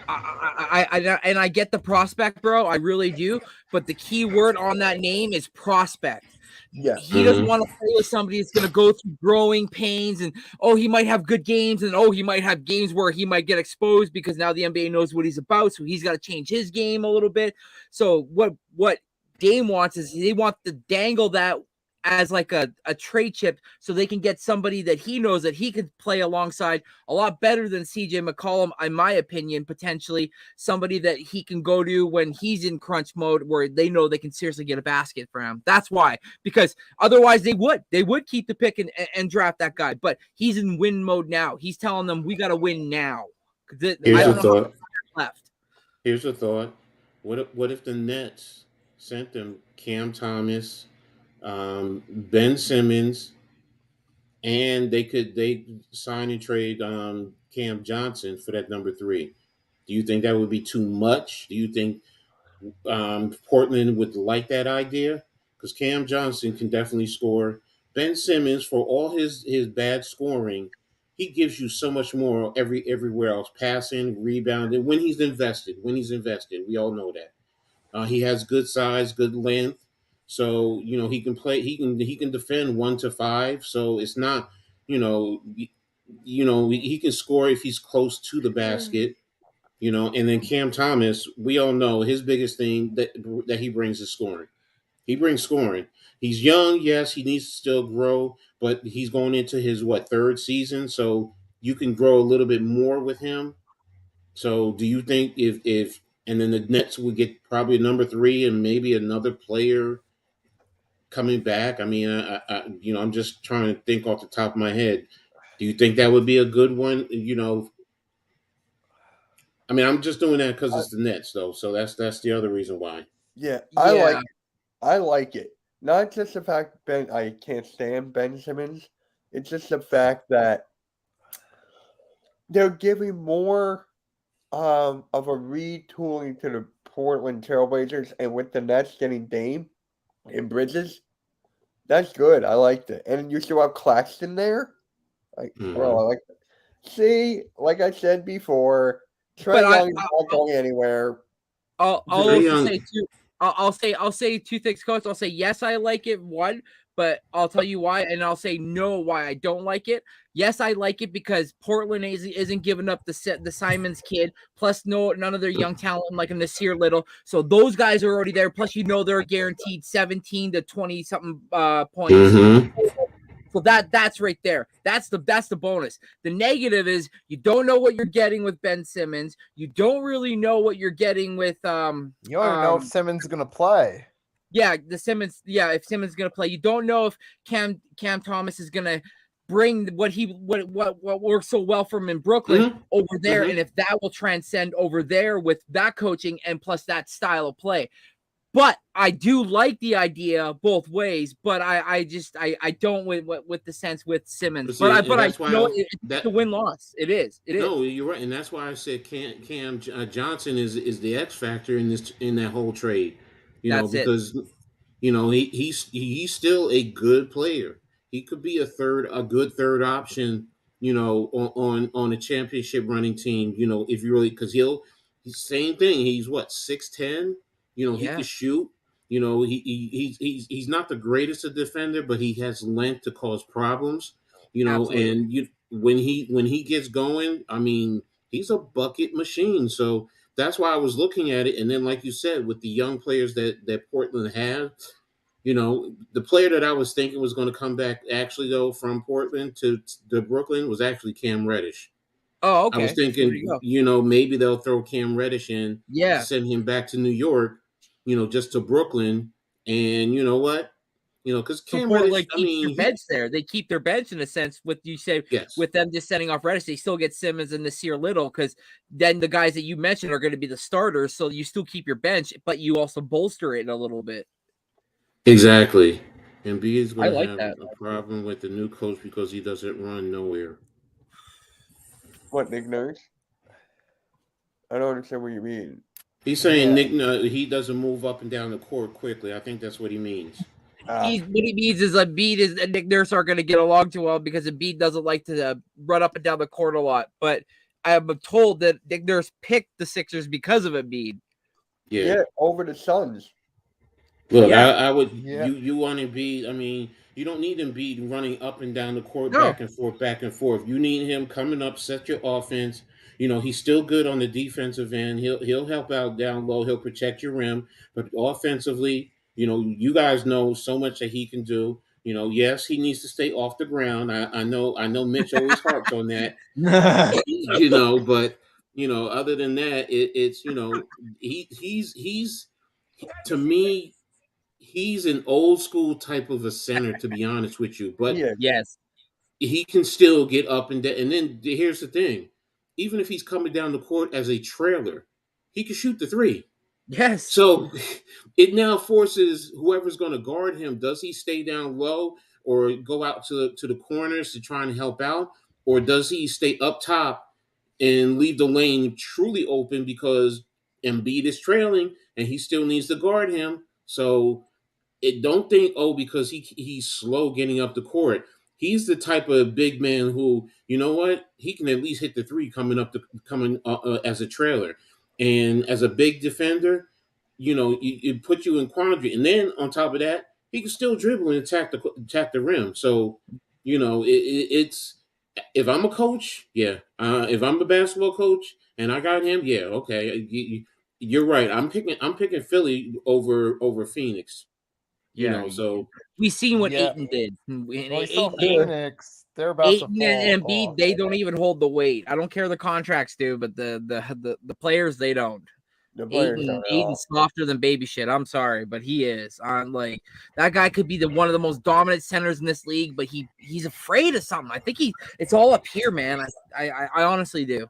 I get the prospect, bro. I really do. But the key word on that name is prospect. Yeah. He doesn't want to play with somebody that's going to go through growing pains and, he might have good games and, he might have games where he might get exposed because now the NBA knows what he's about. So he's got to change his game a little bit. So what Dame wants is they want to dangle that as like a trade chip so they can get somebody that he knows that he could play alongside a lot better than CJ McCollum, in my opinion, potentially somebody that he can go to when he's in crunch mode where they know they can seriously get a basket for him. That's why, because otherwise they would keep the pick and draft that guy, but he's in win mode now. He's telling them we got to win now. Here's a thought. Here's a thought. What if the Nets sent them Cam Thomas, Ben Simmons, and they sign and trade Cam Johnson for that number 3? Do you think that would be too much? Do you think Portland would like that idea? Because Cam Johnson can definitely score. Ben Simmons, for all his bad scoring, he gives you so much more everywhere else, passing, rebounding. When he's invested, we all know that. He has good size, good length. So, he can play, he can defend 1 to 5. So it's not, he can score if he's close to the basket, and then Cam Thomas, we all know his biggest thing that he brings is scoring. He brings scoring. He's young, yes, he needs to still grow, but he's going into his third season, so you can grow a little bit more with him. So do you think if and then the Nets would get probably a number 3 and maybe another player coming back? I mean, I'm just trying to think off the top of my head. Do you think that would be a good one? I mean, I'm just doing that because it's the Nets, though. So that's the other reason why. Yeah, I like it. Not just the fact I can't stand Ben Simmons. It's just the fact that they're giving more of a retooling to the Portland Trailblazers, and with the Nets getting Dame and Bridges, that's good. I liked it. And you still have Claxton there. Bro, I like that. See, like I said before, Trae Young is not going anywhere. I'll say 2 things, Coach. I'll say yes, I like it. 1, but I'll tell you why, and I'll say no, why I don't like it. Yes, I like it because Portland isn't giving up the Simons kid. Plus, none of their young talent like a Nasir Little. So those guys are already there. Plus, they're guaranteed 17 to 20 something points. Mm-hmm. So that's right there. That's the bonus. The negative is you don't know what you're getting with Ben Simmons. You don't really know what you're getting with You don't even know if Simmons is gonna play. Yeah, if Simmons is gonna play. You don't know if Cam Thomas is gonna bring what works so well for him in Brooklyn over there, and if that will transcend over there with that coaching and plus that style of play. But I do like the idea both ways. But I don't with the sense with Simmons. But I know it's a win-loss. It is. No, you're right, and that's why I said Cam Johnson is the X factor in that whole trade. Because he's still a good player. He could be a good third option. On a championship running team. If you really, because same thing. He's 6'10". He can shoot. He's not the greatest a defender, but he has length to cause problems. Absolutely. And when he gets going, I mean, he's a bucket machine. So that's why I was looking at it. And then, like you said, with the young players that Portland had, the player that I was thinking was going to come back actually though from Portland to Brooklyn was actually Cam Reddish. Oh, okay. I was thinking, maybe they'll throw Cam Reddish in, send him back to New York, just to Brooklyn. And you know what? You know, because So Cam Portland Reddish, I keeps their mean, bench there. They keep their bench in a sense with you say yes, with them just sending off Reddish, they still get Simmons and Nasir Little because then the guys that you mentioned are going to be the starters. So you still keep your bench, but you also bolster it a little bit. exactly. And B is I going to like have that. a problem with the new coach because he doesn't run nowhere. What, Nick Nurse? I don't understand what you mean. He's saying Yeah. Nick, he doesn't move up and down the court quickly. I think that's what he means. What he means is Embiid and Nick Nurse are going to get along too well because Embiid doesn't like to run up and down the court a lot. But I am told that Nick Nurse picked the Sixers because of Embiid. Yeah, over the Suns. Look, Yeah. I would Yeah. you want Embiid. I mean, you don't need Embiid running up and down the court, No. back and forth, back and forth. You need him coming up, set your offense. You know, he's still good on the defensive end. He'll help out down low. He'll protect your rim, but offensively, you know, you guys know so much that he can do. You know, yes, he needs to stay off the ground. I know Mitch always harps on that. You know, but you know, other than that, it's you know, he's to me, he's an old school type of a center, to be honest with you. But Yeah, Yes. he can still get up and down. And then here's the thing: even if he's coming down the court as a trailer, he can shoot the three. Yes. So it now forces whoever's going to guard him: does he stay down low or go out to the corners to try and help out, or does he stay up top and leave the lane truly open because Embiid is trailing and he still needs to guard him? So it don't think because he's slow getting up the court. He's the type of big man who, you know what, he can at least hit the three coming as a trailer, and as a big defender, you know, it put you in quandary. And then on top of that, he can still dribble and attack the rim. So, you know, it's if I'm a coach, yeah. If I'm a basketball coach and I got him, yeah, okay. You're right. I'm picking Philly over Phoenix. You know, so we seen what Yeah. Ayton did. Well, we saw Phoenix. They're about to Ayton fall and Embiid, off. they don't even hold the weight. I don't care the contracts do, but the players they don't. the players Ayton's don't at all. softer than baby shit. I'm sorry, but he is. Like that guy could be one of the most dominant centers in this league, but he's afraid of something. I think it's all up here, man. I honestly do.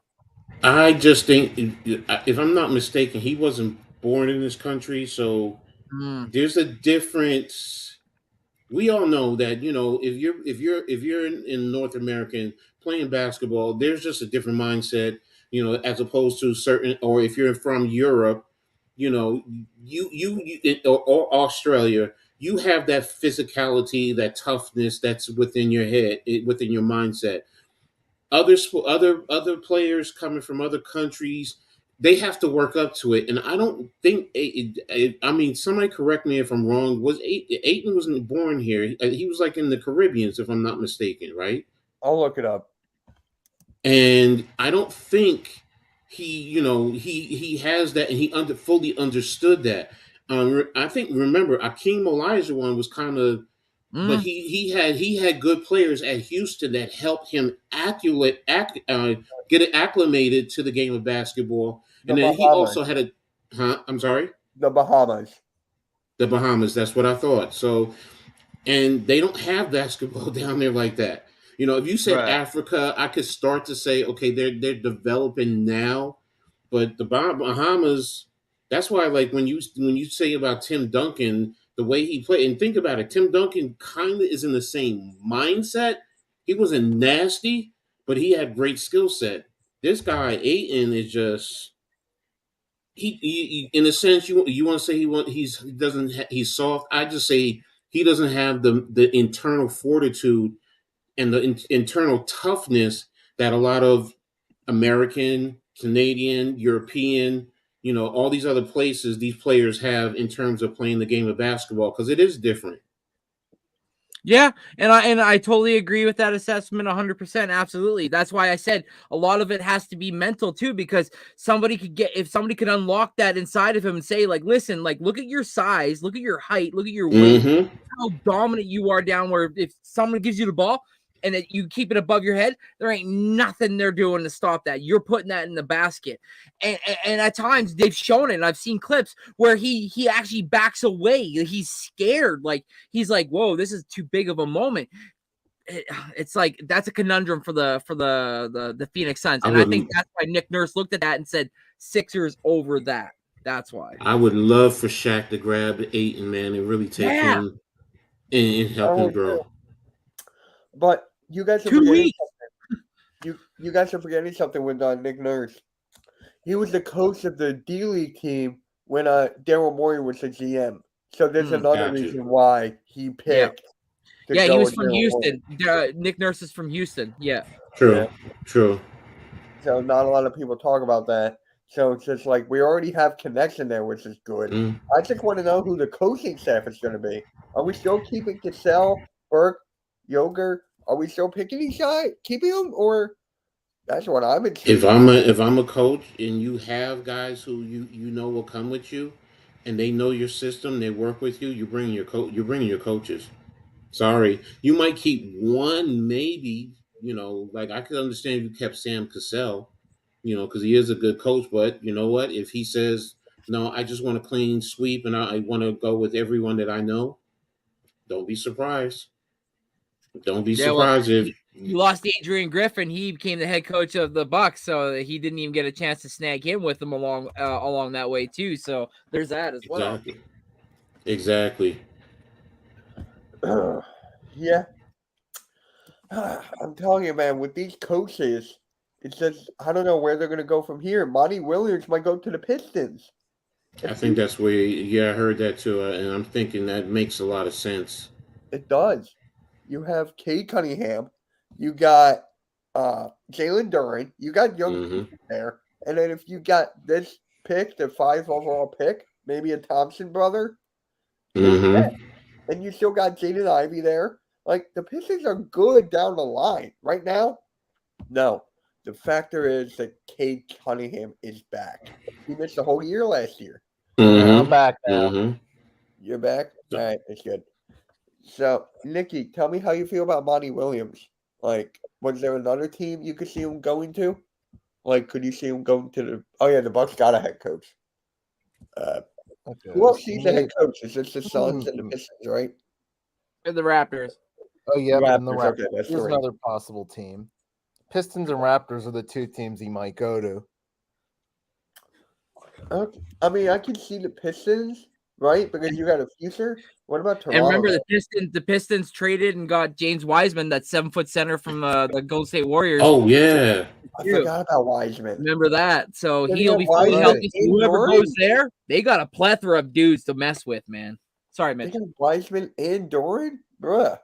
I just think, if I'm not mistaken, he wasn't born in this country, so there's a difference. We all know that, you know, if you're in North America and playing basketball, there's just a different mindset, you know, as opposed to certain, or if you're from Europe, you know, or Australia, you have that physicality, that toughness that's within your head, within your mindset. Other players coming from other countries, they have to work up to it, and I don't think I mean, somebody correct me if I'm wrong. Was Ayton wasn't born here? He was like in the Caribbean, if I'm not mistaken, right? I'll look it up. And I don't think he has that, and he fully understood that. I think, remember, Akeem Olajuwon was kind of, but he had good players at Houston that helped him get it acclimated to the game of basketball. And then he also had I'm sorry? The Bahamas. The Bahamas, that's what I thought. So, and they don't have basketball down there like that. You know, if you said Africa, I could start to say, okay, they're developing now, but the Bahamas, that's why, like, when you say about Tim Duncan, the way he played, and think about it, Tim Duncan kind of is in the same mindset. He wasn't nasty, but he had great skill set. This guy Ayton is just he in a sense, you want to say he's soft. I just say he doesn't have the internal fortitude and the internal toughness that a lot of American, Canadian, European, you know, all these other places these players have in terms of playing the game of basketball, because it is different. Yeah, and I totally agree with that assessment 100%. Absolutely. That's why I said a lot of it has to be mental too, because if somebody could unlock that inside of him and say, like, listen, like, look at your size, look at your height, look at your weight, how dominant you are down where if someone gives you the ball, and that you keep it above your head, there ain't nothing they're doing to stop that. You're putting that in the basket. And at times they've shown it, and I've seen clips where he actually backs away. He's scared. Like, he's like, whoa, this is too big of a moment. It's like, that's a conundrum for the Phoenix Suns. And I think that's why Nick Nurse looked at that and said, Sixers over that. That's why. I would love for Shaq to grab Ayton, man, and really take him and help him grow. But you guys are forgetting something. You guys are forgetting something with Nick Nurse. He was the coach of the D-League team when Daryl Morey was the GM. So there's another reason why he picked. Yeah, he was from Houston. Nick Nurse is from Houston. Yeah. True. So not a lot of people talk about that. So it's just like we already have connection there, which is good. I just want to know who the coaching staff is going to be. Are we still keeping Cassell, Burke, Yoger? Are we still picking each guy, keeping them, or that's what I'm interested in. If I'm a coach and you have guys who you know will come with you, and they know your system, they work with you, you're bringing your coaches. Sorry, you might keep one, maybe. Like I could understand if you kept Sam Cassell, because he is a good coach. But you know what? If he says no, I just want a clean sweep and I want to go with everyone that I know, don't be surprised. Don't be surprised if you lost Adrian Griffin. He became the head coach of the Bucks, so he didn't even get a chance to snag him with him along that way too. So there's that as well. Exactly. Yeah. I'm telling you, man, with these coaches, it's just, I don't know where they're going to go from here. Monty Williams might go to the Pistons. I think that's where, I heard that too. And I'm thinking that makes a lot of sense. It does. You have Cade Cunningham. You got Jalen Duren. You got young people there. And then if you got this pick, the 5th overall pick, maybe a Thompson brother, and you still got Jaden Ivey there. Like, the Pistons are good down the line. Right now, no. The factor is that Cade Cunningham is back. He missed the whole year last year. I'm back now. You're back? All right, that's good. So, Nikki, tell me how you feel about Monty Williams. Like, was there another team you could see him going to? Like, could you see him going to the... Oh, yeah, the Bucks got a head coach. Who else sees the head coach? Is it the Suns and the Pistons, right? And the Raptors. Oh, yeah, Raptors, and the Raptors. Okay, that's Here's right. another possible team. Pistons and Raptors are the two teams he might go to. Okay. I mean, I can see the Pistons, right? Because you got a future. What about Toronto? And remember, the Pistons traded and got James Wiseman, that 7-foot center from the Golden State Warriors. Oh, yeah. I forgot about Wiseman. Remember that. So Then he'll you be have fully Wiseman healthy. and Whoever Duren? goes there, they got a plethora of dudes to mess with, man. Sorry, They Mitch. got Wiseman and Duren? Bruh.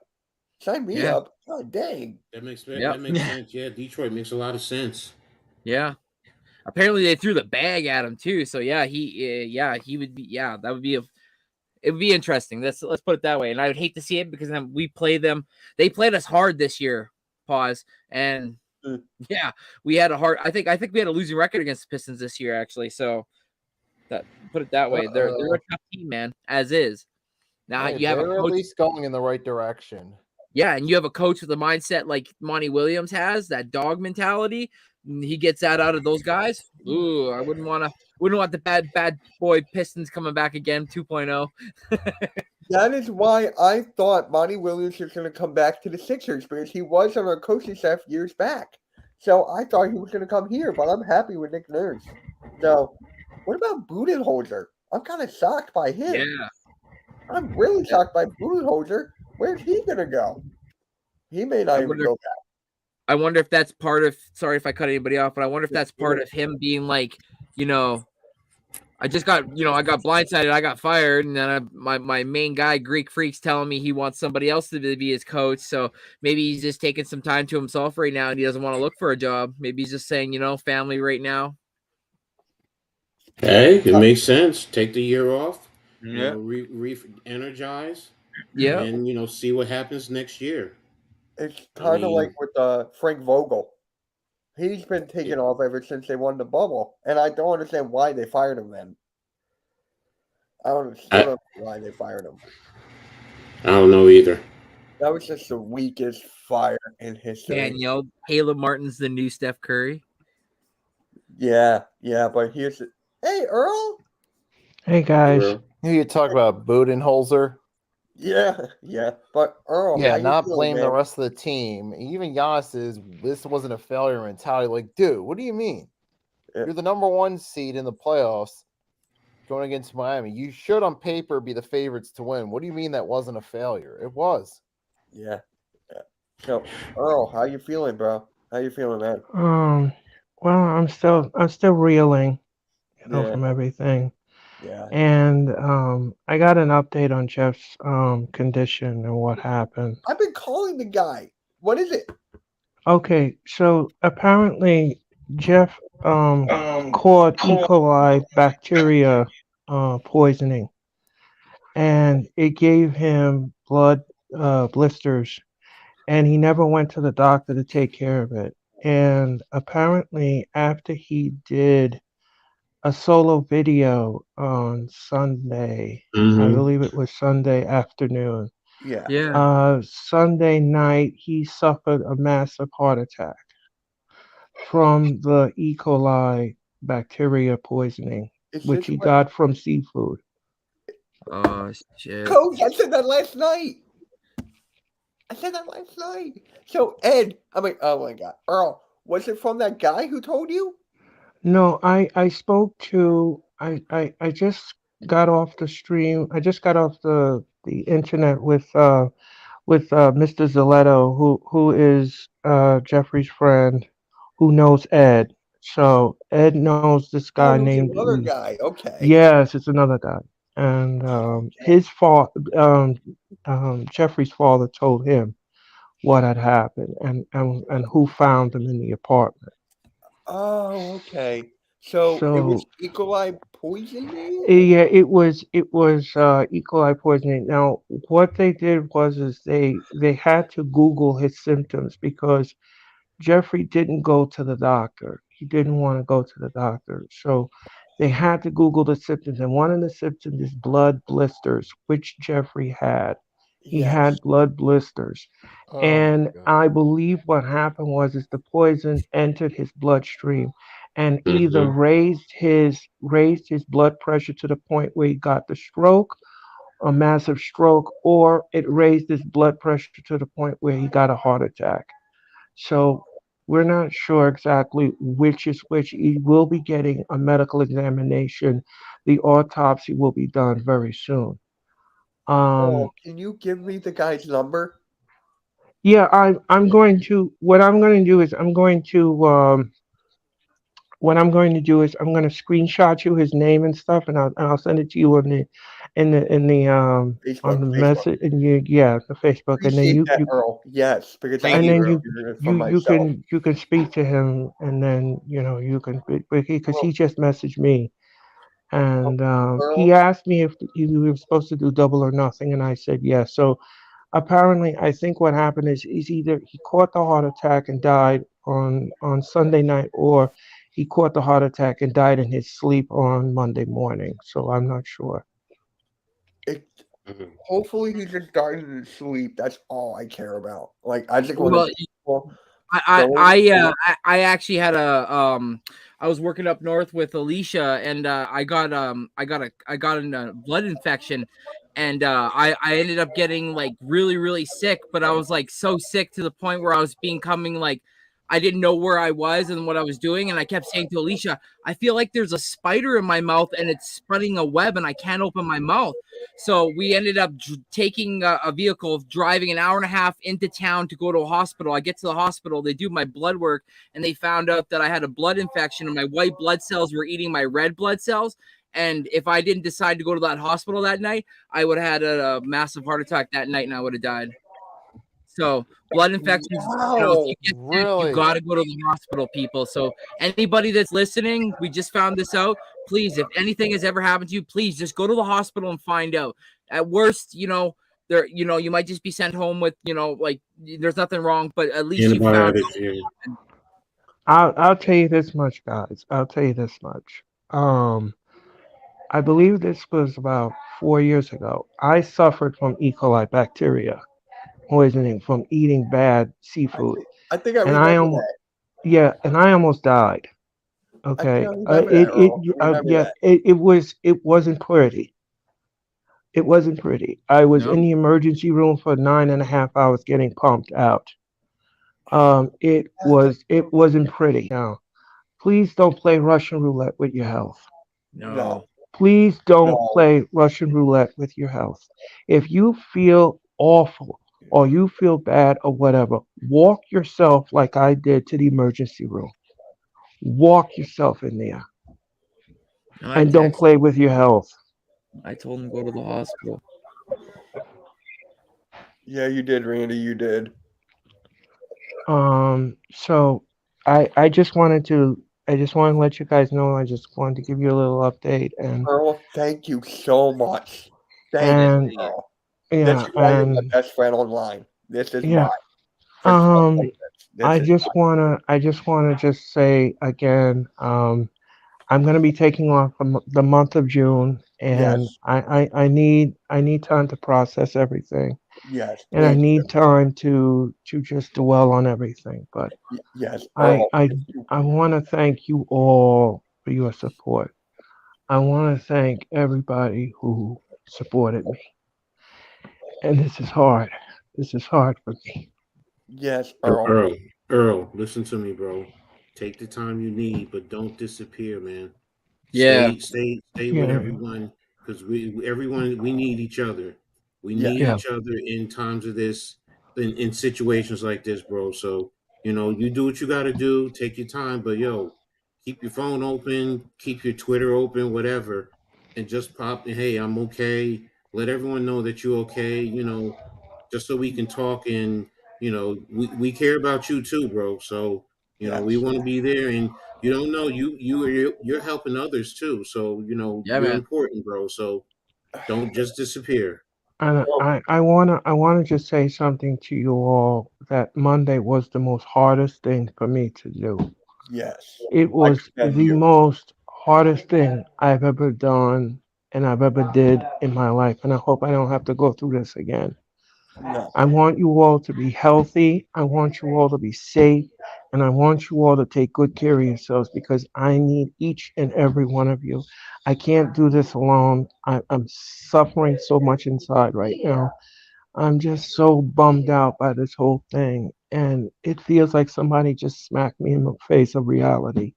Sign me Yeah. up. God dang. That makes Yep. sense. Yeah, Detroit makes a lot of sense. Yeah. Apparently they threw the bag at him too. So yeah, he would be. Yeah, that would be it would be interesting. Let's put it that way. And I would hate to see it because then we play them. They played us hard this year. And yeah, we had a hard. I think we had a losing record against the Pistons this year actually. So that put it that way. They're a tough team, man. As is. Now you have they're at least going in the right direction. Yeah, and you have a coach with a mindset like Monty Williams has, that dog mentality. He gets that out of those guys. Ooh, I wouldn't want the bad boy Pistons coming back again, 2.0. That is why I thought Monty Williams was going to come back to the Sixers because he was on our coaching staff years back. So I thought he was going to come here, but I'm happy with Nick Nurse. So, what about Budenholzer? I'm kind of shocked by him. Yeah. I'm really shocked by Budenholzer. Where's he going to go? He may not even go back. I wonder if that's part of, sorry if I cut anybody off, but I wonder if that's part of him being like, I just got, I got blindsided, I got fired, and then my main guy, Greek Freak's telling me he wants somebody else to be his coach. So maybe he's just taking some time to himself right now and he doesn't want to look for a job. Maybe he's just saying, family right now. Hey, it makes sense. Take the year off. Yeah. Re-energize. Yeah. And, see what happens next year. It's kind of like with Frank Vogel. He's been taken off ever since they won the bubble. And I don't understand why they fired him then. I don't know why they fired him. I don't know either. That was just the weakest fire in history. And Caleb Martin's the new Steph Curry. Yeah, but here's the hey Earl. Hey guys. You talk about Budenholzer. Yeah. But Earl, Yeah, how you not feeling, blame the man? rest of the team. Even Giannis is this wasn't a failure mentality. Like, dude, what do you mean? Yeah. You're the number 1 seed in the playoffs going against Miami. You should on paper be the favorites to win. What do you mean that wasn't a failure? It was. Yeah. So Earl, how you feeling, bro? How you feeling, man? Well, I'm still reeling, Yeah. from everything. Yeah. And I got an update on Jeff's condition and what happened. I've been calling the guy. What is it? Okay, so apparently Jeff caught E. coli bacteria poisoning, and it gave him blood blisters, and he never went to the doctor to take care of it. And apparently, after he did a solo video on Sunday, I believe it was Sunday afternoon. Yeah. Sunday night, he suffered a massive heart attack from the E. coli bacteria poisoning, which he got from seafood. Oh shit! Coach, I said that last night. So Ed, oh my god, Earl, was it from that guy who told you? No, I spoke to I just got off the stream. I just got off the internet with Mr. Zaletto, who is Jeffrey's friend, who knows Ed. So Ed knows this guy it was named another guy. Okay. Yes, it's another guy. And his Jeffrey's father told him what had happened and who found him in the apartment. Oh, okay. So it was E. coli poisoning? Yeah, it was E. coli poisoning. Now, what they did is they had to Google his symptoms because Jeffrey didn't go to the doctor. He didn't want to go to the doctor. So they had to Google the symptoms. And one of the symptoms is blood blisters, which Jeffrey had. He had blood blisters. And I believe what happened is the poison entered his bloodstream and either raised his blood pressure to the point where he got the stroke, a massive stroke, or it raised his blood pressure to the point where he got a heart attack. So we're not sure exactly which is which. He will be getting a medical examination. The autopsy will be done very soon. Can you give me the guy's number? Yeah, I'm going to. What I'm going to do is I'm going to screenshot you his name and stuff, and I'll send it to you on the Facebook, on the message and the Facebook, and then you Earl. Yes, because and then you can speak to him, and then you can because he just messaged me, and he asked me if we were supposed to do double or nothing, and I said yes. So apparently, I think what happened is either he caught the heart attack and died on Sunday night, or he caught the heart attack and died in his sleep on Monday morning. So I'm not sure. Hopefully he just died in his sleep. That's all I care about. Like I just want to. I actually had I was working up north with Alicia, and I got a blood infection, and I ended up getting like really, really sick. But I was like so sick to the point where I was becoming like I didn't know where I was and what I was doing, and I kept saying to Alicia, I feel like there's a spider in my mouth and it's spreading a web and I can't open my mouth. So we ended up taking a vehicle, driving an hour and a half into town to go to a hospital. I get to the hospital, they do my blood work, and they found out that I had a blood infection and my white blood cells were eating my red blood cells. And if I didn't decide to go to that hospital that night, I would have had a massive heart attack that night and I would have died. So blood infections, if you get sick, you got to go to the hospital, people. So anybody that's listening, we just found this out. Please, if anything has ever happened to you, please just go to the hospital and find out. At worst, there, you might just be sent home with, like there's nothing wrong, but at least you found out. I'll tell you this much, guys. I'll tell you this much. I believe this was about 4 years ago. I suffered from E. coli bacteria. poisoning from eating bad seafood, I think I and remember I almost died. I think Okay, I remember that, Earl. I remember yeah, that. it wasn't pretty. It wasn't pretty. I was No, in the emergency room for 9.5 hours getting pumped out. It wasn't pretty. Now, please don't play Russian roulette with your health. no. No, Please don't no. play Russian roulette with your health. If you feel awful or you feel bad or whatever, walk yourself like I did to the emergency room. Walk yourself in there And I and don't text. play with your health. I told him to go to the hospital. Yeah, you did, Randy. You did. So I just wanted to let you guys know. I just wanted to give you a little update Earl, thank you so much. Thank Yes, you, and dang it. Earl. This yeah is why you're my best friend online. This is yeah. why. For stuff Um, like this. I This is just wanna just say again, I'm gonna be taking off the month of June, and yes, I need time to process everything, yes, and I please. need time to just dwell on everything. But Yes, I Earl. I Thank you. I want to thank you all for your support. I want to thank everybody who supported me, and this is hard. This is hard for me. Yes, Earl. Earl, listen to me, bro. Take the time you need, but don't disappear, man. Yeah, Stay with Yeah, everyone because everyone we need each other. We Yes, need yeah. each other in times of this, in situations like this, bro. So you do what you got to do. Take your time, but yo, keep your phone open, keep your Twitter open, whatever, and just pop. Hey, I'm okay. Let everyone know that you're okay. Just so we can talk and we care about you too, bro. So we yes. want to be there, and you don't know you're helping others too. So yeah, you're man. important, bro. So don't just disappear. And Earl, I wanna just say something to you all that Monday was the most hardest thing for me to do. yes. It I was commend the you. most hardest thing I've ever done and I've ever did in my life, and I hope I don't have to go through this again. No. I want you all to be healthy. I want you all to be safe. And I want you all to take good care of yourselves because I need each and every one of you. I can't do this alone. I'm suffering so much inside right now. I'm just so bummed out by this whole thing. And it feels like somebody just smacked me in the face of reality.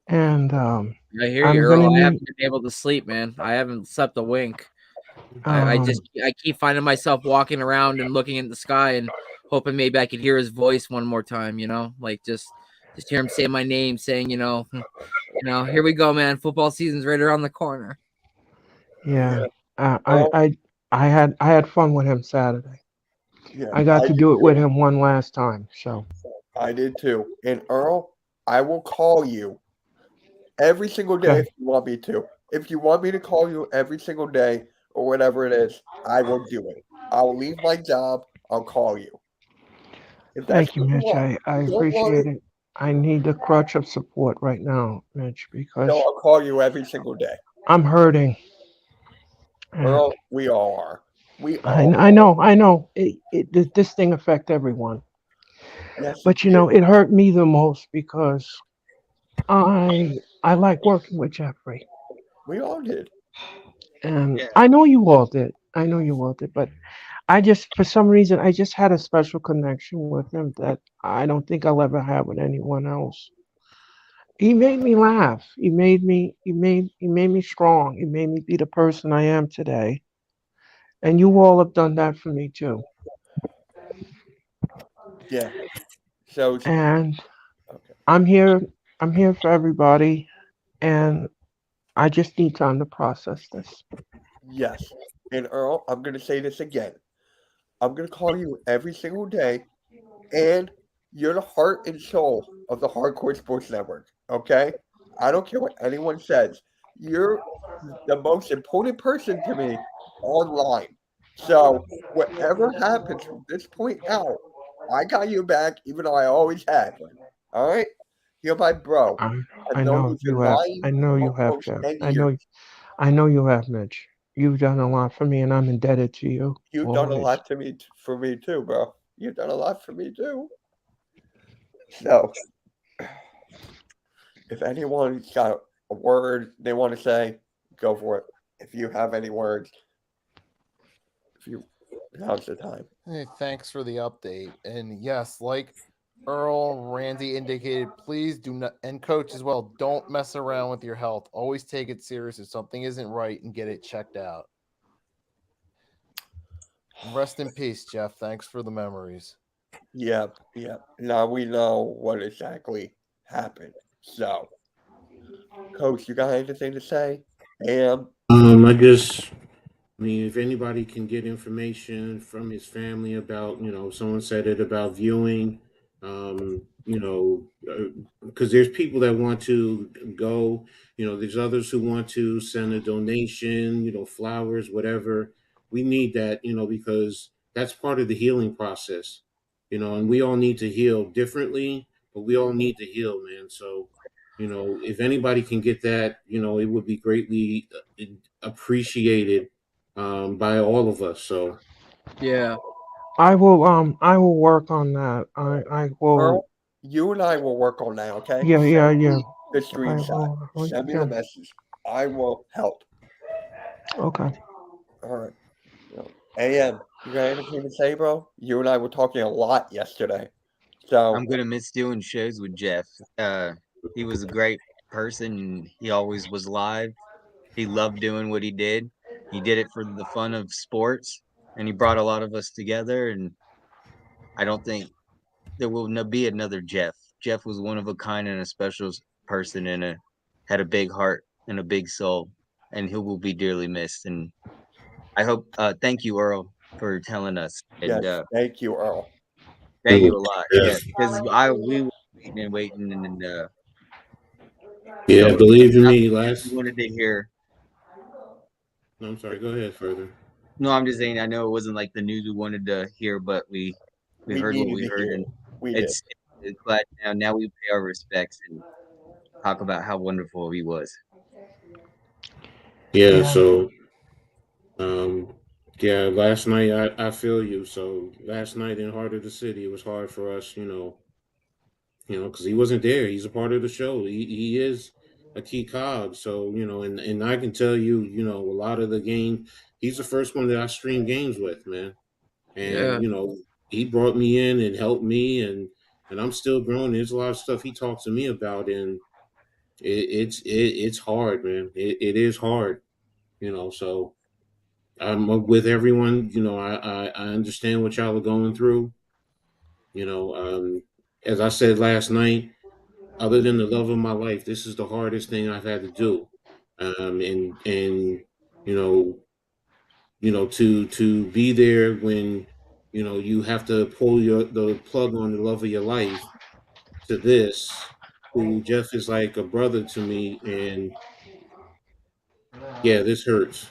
And I hear you, I'm Earl. gonna I need haven't been able to sleep, man. I haven't slept a wink. um I keep finding myself walking around and looking in the sky and hoping maybe I could hear his voice one more time, like just hear him say my name, saying, here we go, man. Football season's right around the corner. yeah. Yeah. Uh, I Earl, I I had fun with him Saturday. yeah. I got I to did do it with too. him one last time. So I did too. And Earl, I will call you every single day okay. if you want me to. If you want me to call you every single day or whatever it is, I will do it. I'll leave my job. I'll call you. If that's Thank you, what you Mitch. want. I If you don't want appreciate it, it. I need the crutch of support right now, Mitch, because no, I'll call you every single day. I'm hurting. And Earl, we all are. We I, all I know, I know. This thing affect everyone, yes it but did. it hurt me the most because I like working with Jeffrey, We all did. and Yeah. I know you all did. I know you all did, but I just, for some reason, I just had a special connection with him that I don't think I'll ever have with anyone else. He made me laugh. He made me strong. He made me be the person I am today. And you all have done that for me too. Yeah. So And okay. I'm here. I'm here for everybody. And I just need time to process this. Yes. And Earl, I'm gonna say this again. I'm gonna call you every single day, and you're the heart and soul of the Hardcore Sports Network. Okay? I don't care what anyone says. You're the most important person to me online. So whatever happens from this point out, I got you back, even though I always had. All right? You're my bro. I I've I known know you for you have. I nine, know you have, almost Jeff. 10 years. I know you have, Mitch. You've done a lot for me, and I'm indebted to you. You've done a Always. lot for me too, bro. You've done a lot for me too. So, if anyone's got a word they want to say, go for it. If you have any words, now's the time. Hey, thanks for the update. And yes, like Earl Randy indicated, please do not, and coach as well, don't mess around with your health. Always take it serious if something isn't right and get it checked out. Rest in peace, Jeff. Thanks for the memories. Yep. Now we know what exactly happened. So, Coach, you got anything to say? I guess, I mean, if anybody can get information from his family about, someone said it about viewing, because there's people that want to go, there's others who want to send a donation, flowers, whatever. We need that, because that's part of the healing process, and we all need to heal differently, but we all need to heal, man. So, if anybody can get that, it would be greatly appreciated by all of us. So Yeah. I will work on that. I will. Earl, you and I will work on that, okay? Yeah. The screenshot. Send me the message. I will help. Okay. All right. AM, you got anything to say, bro? You and I were talking a lot yesterday. So I'm gonna miss doing shows with Jeff. He was a great person and he always was live. He loved doing what he did. He did it for the fun of sports and he brought a lot of us together, and I don't think there will be another Jeff. Jeff was one of a kind and a special person and had a big heart and a big soul, and he will be dearly missed. And I hope thank you, Earl, for telling us. And yes, thank you, Earl. Thank you a lot. Yeah, because we were waiting and yeah, believe in me, last wanted to hear. No, I'm sorry, go ahead further. No, I'm just saying I know it wasn't like the news we wanted to hear, but we heard what we heard, and it's glad now we pay our respects and talk about how wonderful he was. Yeah, so last night I feel you. So last night in Heart of the City, it was hard for us, because he wasn't there. He's a part of the show. He is a key cog. So, and I can tell you, a lot of the game, he's the first one that I stream games with, man. And he brought me in and helped me, and I'm still growing. There's a lot of stuff he talks to me about, and it's hard, man. It is hard, so I'm with everyone. I understand what y'all are going through. As I said last night, other than the love of my life, this is the hardest thing I've had to do. And to be there when you have to pull the plug on the love of your life to this, who Jeff is like a brother to me, and yeah, this hurts.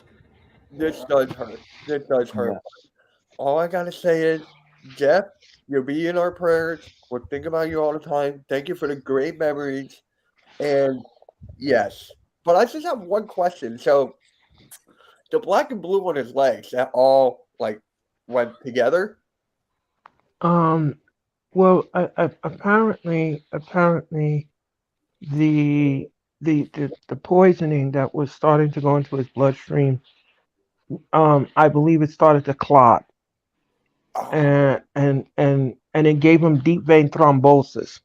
This does hurt. This does hurt. All I gotta say is, Jeff, you'll be in our prayers. We'll think about you all the time. Thank you for the great memories. And yes, but I just have one question. So the black and blue on his legs, that all like went together? Well, apparently, the poisoning that was starting to go into his bloodstream, I believe it started to clot, and it gave him deep vein thrombosis.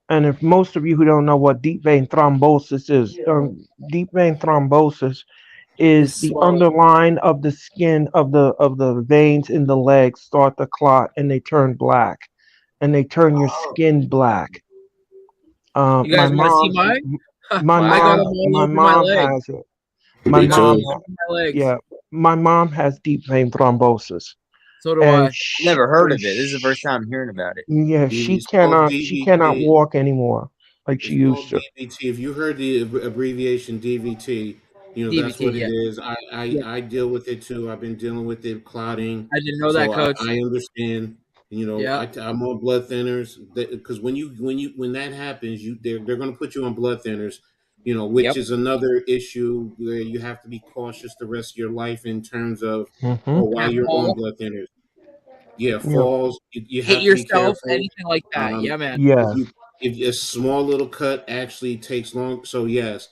And if most of you who don't know what deep vein thrombosis is, deep vein thrombosis is the underline of the skin of the veins in the legs start to clot and they turn black, and they turn your skin black. You guys want to see mine? My mom has it. My mom has deep vein thrombosis. So do I. Never heard of it. This is the first time I'm hearing about it. Yeah, she cannot walk anymore like she used to. DVT. If you heard the abbreviation DVT, DVT, that's what it is. I deal with it too. I've been dealing with it, clotting. I didn't know that, Coach. I understand. I'm on blood thinners because when that happens, they're going to put you on blood thinners which is another issue where you have to be cautious the rest of your life in terms of, or while you're on Fall, blood thinners. Yeah, Yeah. falls. You hit have to be yourself, careful. anything like that. Um, Yeah, man. if Yes. you if a small little cut actually takes long, so yes,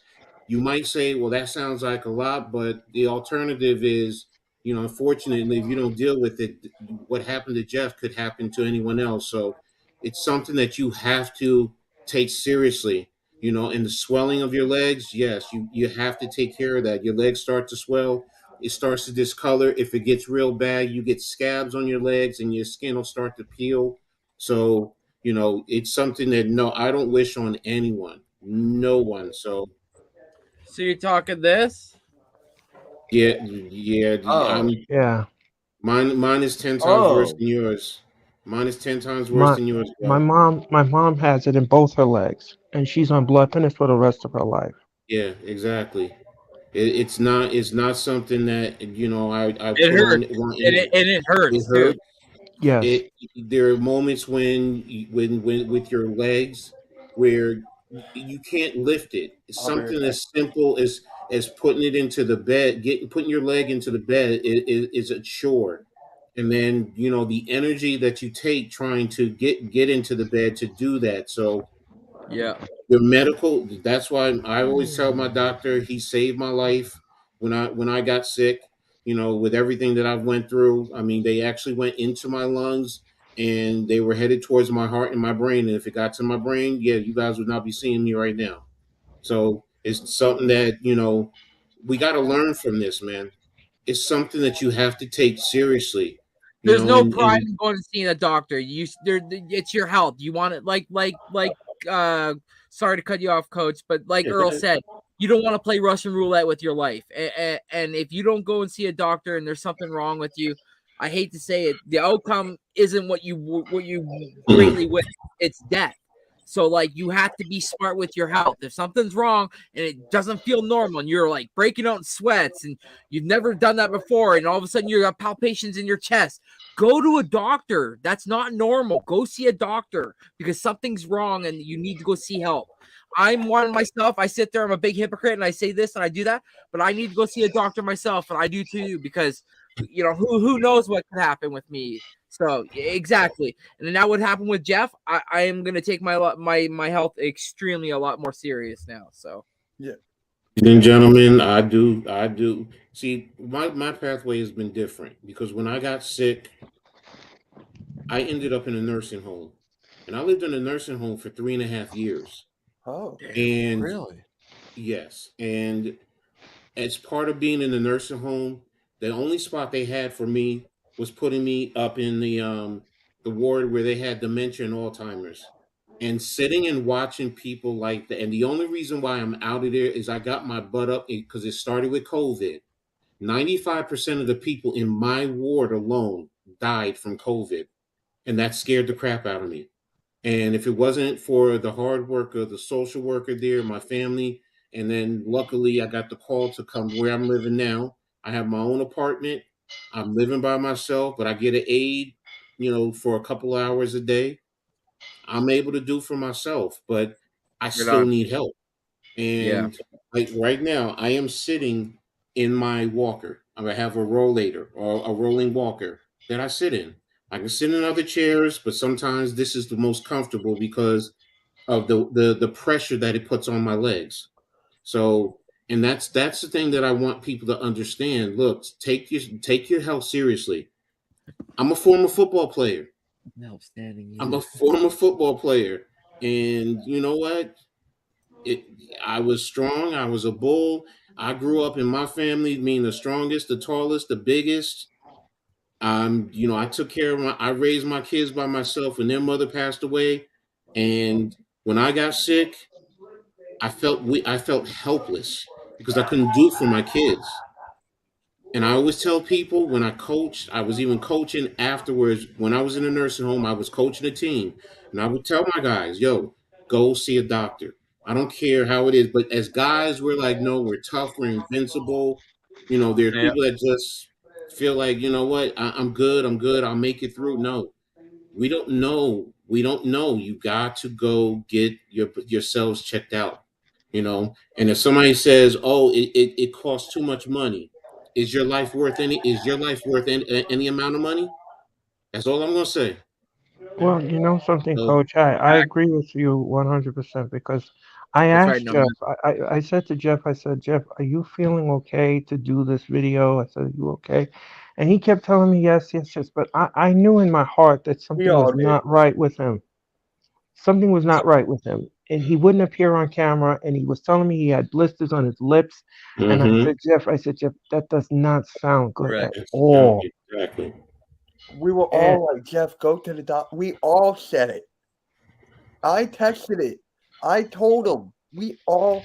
you might say, well, that sounds like a lot, but the alternative is, unfortunately, if you don't deal with it, what happened to Jeff could happen to anyone else. So it's something that you have to take seriously. And the swelling of your legs, yes, you have to take care of that. Your legs start to swell, it starts to discolor. If it gets real bad, you get scabs on your legs and your skin will start to peel. So, it's something that, no, I don't wish on anyone, no one. So, So you're talking this? yeah, yeah. Oh. Yeah. Mine is 10 times worse Oh. than yours. Mine is 10 times worse My than yours, my bro. mom has it in both her legs, and she's on blood thinners for the rest of her life. Yeah, exactly. It's not something that, I It put on hurts. any. And it It hurts too. hurts. Yes. There are moments when with your legs where you can't lift it. It's I'll be right something back. as simple as putting it into the bed, putting your leg into the bed is a chore. And then, the energy that you take trying to get into the bed to do that. So Yeah. your medical, that's why I always tell my doctor he saved my life when I got sick, with everything that I've went through. I mean, they actually went into my lungs and they were headed towards my heart and my brain, and if it got to my brain, yeah, you guys would not be seeing me right now. So it's something that, we got to learn from this, man. It's something that you have to take seriously, There's no pride and in going and seeing a doctor. It's your health. You want it uh sorry to cut you off, coach, but like yeah, go Earl ahead. said, you don't want to play Russian roulette with your life. And if you don't go and see a doctor and there's something wrong with you, I hate to say it, the outcome isn't what you greatly wish. It's death. So like you have to be smart with your health. If something's wrong and it doesn't feel normal and you're like breaking out in sweats and you've never done that before and all of a sudden you got palpitations in your chest, go to a doctor. That's not normal. Go see a doctor because something's wrong and you need to go see help. I'm one myself. I sit there, I'm a big hypocrite and I say this and I do that, but I need to go see a doctor myself and I do too because who knows what could happen with me. So exactly. And then that would happen with Jeff. I am gonna take my health extremely a lot more serious now. So Yeah. Ladies and gentlemen, I do. See, my pathway has been different because when I got sick, I ended up in a nursing home. And I lived in a nursing home for 3.5 years. Oh. And Really? yes, and as part of being in the nursing home, the only spot they had for me was putting me up in the ward where they had dementia and Alzheimer's. And sitting and watching people like that. And the only reason why I'm out of there is I got my butt up because it started with COVID. 95% of the people in my ward alone died from COVID. And that scared the crap out of me. And if it wasn't for the hard work of the social worker there, my family, and then luckily I got the call to come where I'm living now. I have my own apartment. I'm living by myself, but I get an aide, for a couple hours a day. I'm able to do for myself, but I right still on. need help. Yeah. And like right now, I am sitting in my walker. I have a rollator or a rolling walker that I sit in. I can sit in other chairs, but sometimes this is the most comfortable because of the pressure that it puts on my legs. So, and that's the thing that I want people to understand. Look, take your health seriously. I'm a former football player. No standing. I'm a former football player, and you know what? It I was strong. I was a bull. I grew up in my family being the strongest, the tallest, the biggest. I took care of I raised my kids by myself when their mother passed away. And when I got sick, I felt helpless because I couldn't do for my kids. And I always tell people when I coached, I was even coaching afterwards. When I was in a nursing home, I was coaching a team. And I would tell my guys, yo, go see a doctor. I don't care how it is. But as guys, we're like, no, we're tough, we're invincible. There's Yeah. people that just feel like, you know what, I'm good, I'll make it through. No, we don't know. We don't know. You got to go get yourselves checked out. And if somebody says, "Oh, it costs too much money," is your life worth any amount of money? That's all I'm gonna say. Well, you know something, So, Coach. I agree with you 100% because I That's right, asked no Jeff. man. I said to Jeff, I said, Jeff, are you feeling okay to do this video? I said, are you okay? And he kept telling me yes, yes, yes. But I knew in my heart that We something all was did. not right with him. Something was not right with him. And he wouldn't appear on camera. And he was telling me he had blisters on his lips. And mm-hmm. I said, Jeff, that does not sound good Right. at all. Exactly. We were And all like, Jeff, go to the doctor. We all said it. I texted it. I told him. We all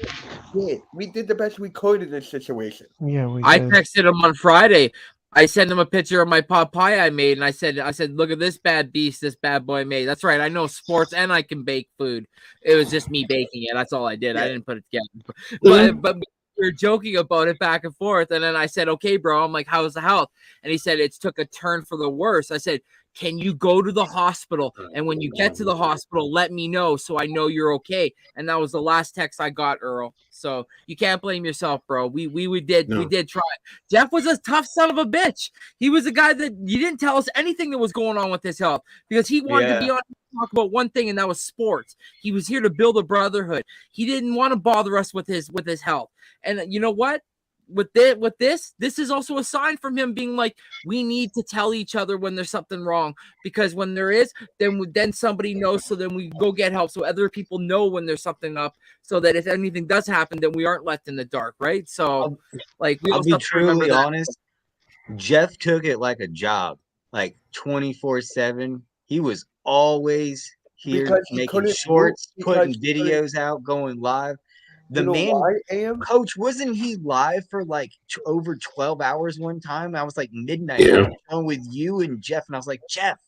did. We did the best we could in this situation. yeah, we I did. texted him on Friday. I sent him a picture of my pot pie I made, and I said, look at this bad beast this bad boy made. That's right. I know sports and I can bake food. It was just me baking it. That's all I did. Yeah. I didn't put it together. But we were joking about it back and forth. And then I said, okay, bro. I'm like, how's the health? And he said, it's took a turn for the worse. I said, can you go to the hospital? And when you get to the hospital, let me know so I know you're okay. And that was the last text I got, Earl. So you can't blame yourself, bro. We did try. Jeff was a tough son of a bitch. He was a guy that you didn't tell us anything that was going on with his health because he wanted to be on talk about one thing, and that was sports. He was here to build a brotherhood. He didn't want to bother us with his health. And you know what? With this is also a sign from him being like, we need to tell each other when there's something wrong, because when there is, then somebody knows, so then we go get help, so other people know when there's something up, so that if anything does happen, then we aren't left in the dark, right? So like, we I'll also be have to remember truly that. honest. Jeff took it like a job, like 24/7. He was always here Because he making couldn't shorts, move, putting because he couldn't- videos out, going live. The You know man, why, Am? Coach, wasn't he live for like over 12 hours one time? I was like midnight. Yeah. I was on with you and Jeff, and I was like, Jeff,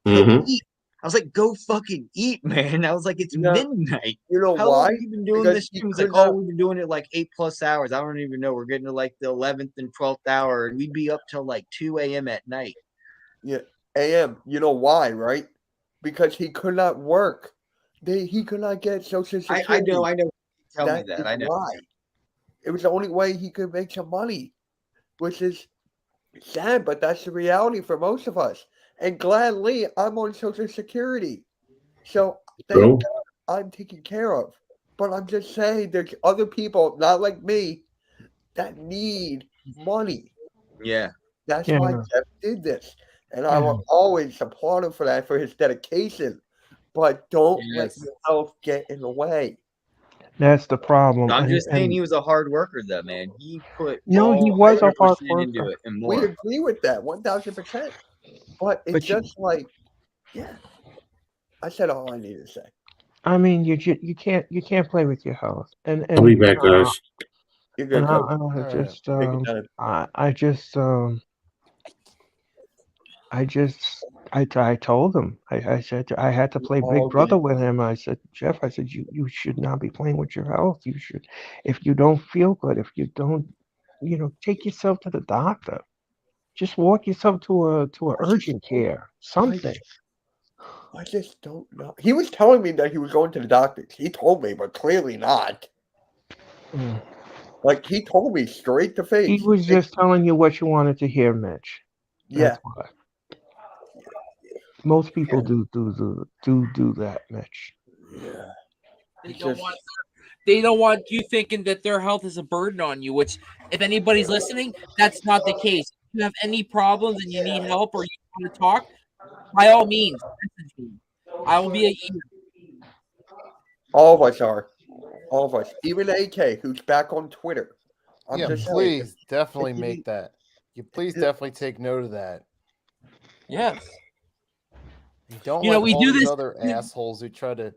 go Mm-hmm. eat. I was like, go fucking eat, man. I was like, it's Yeah. midnight. You know How long why? have you been doing Because this? he He was could like, oh, not- we've been doing it like 8+ hours. I don't even know. We're getting to like the 11th and 12th hour, and we'd be up till like 2 a.m. at night. Yeah, Am. You know why, right? Because he could not work. He could not get Social Security. I know. Tell me that. is I know. why. It was the only way he could make some money, which is sad, but that's the reality for most of us. And gladly, I'm on Social Security. So thank Cool. God I'm taken care of. But I'm just saying there's other people, not like me, that need money. Yeah. That's Yeah. why Jeff did this. And I will always applaud him for that, for his dedication. But don't let Yes. your health get in the way. That's the problem. I'm And- just saying and- he was a hard worker, though, man. He put No, he all was a 100% hard into worker. it and We more. agree with that 1000%. But it's But you- just like, yeah. I said all I needed to say. I mean, you can't play with your health. And I'll be back, guys. You're good, and Coach. just Take your time. I told him. I said I had to play all Big Brother did. with him. I said, Jeff, I said you should not be playing with your health. You should, if you don't feel good, if you don't, take yourself to the doctor. Just walk yourself to a urgent care, something. I just don't know. He was telling me that he was going to the doctors. He told me, but clearly not. Mm. Like, he told me straight to face. He was just telling you what you wanted to hear, Mitch. Yeah. That's why. Most people do that, Mitch. Yeah. They don't want you thinking that their health is a burden on you, which, if anybody's listening, that's not the case. If you have any problems and you need help or you want to talk, by all means, message me. I will be a ear. All of us are. All of us. Even AK, who's back on Twitter. I'm Yeah, just saying, please definitely if you make need- that. You please definitely take note of that. Yes. You don't You know, let we all do these this- other assholes who try to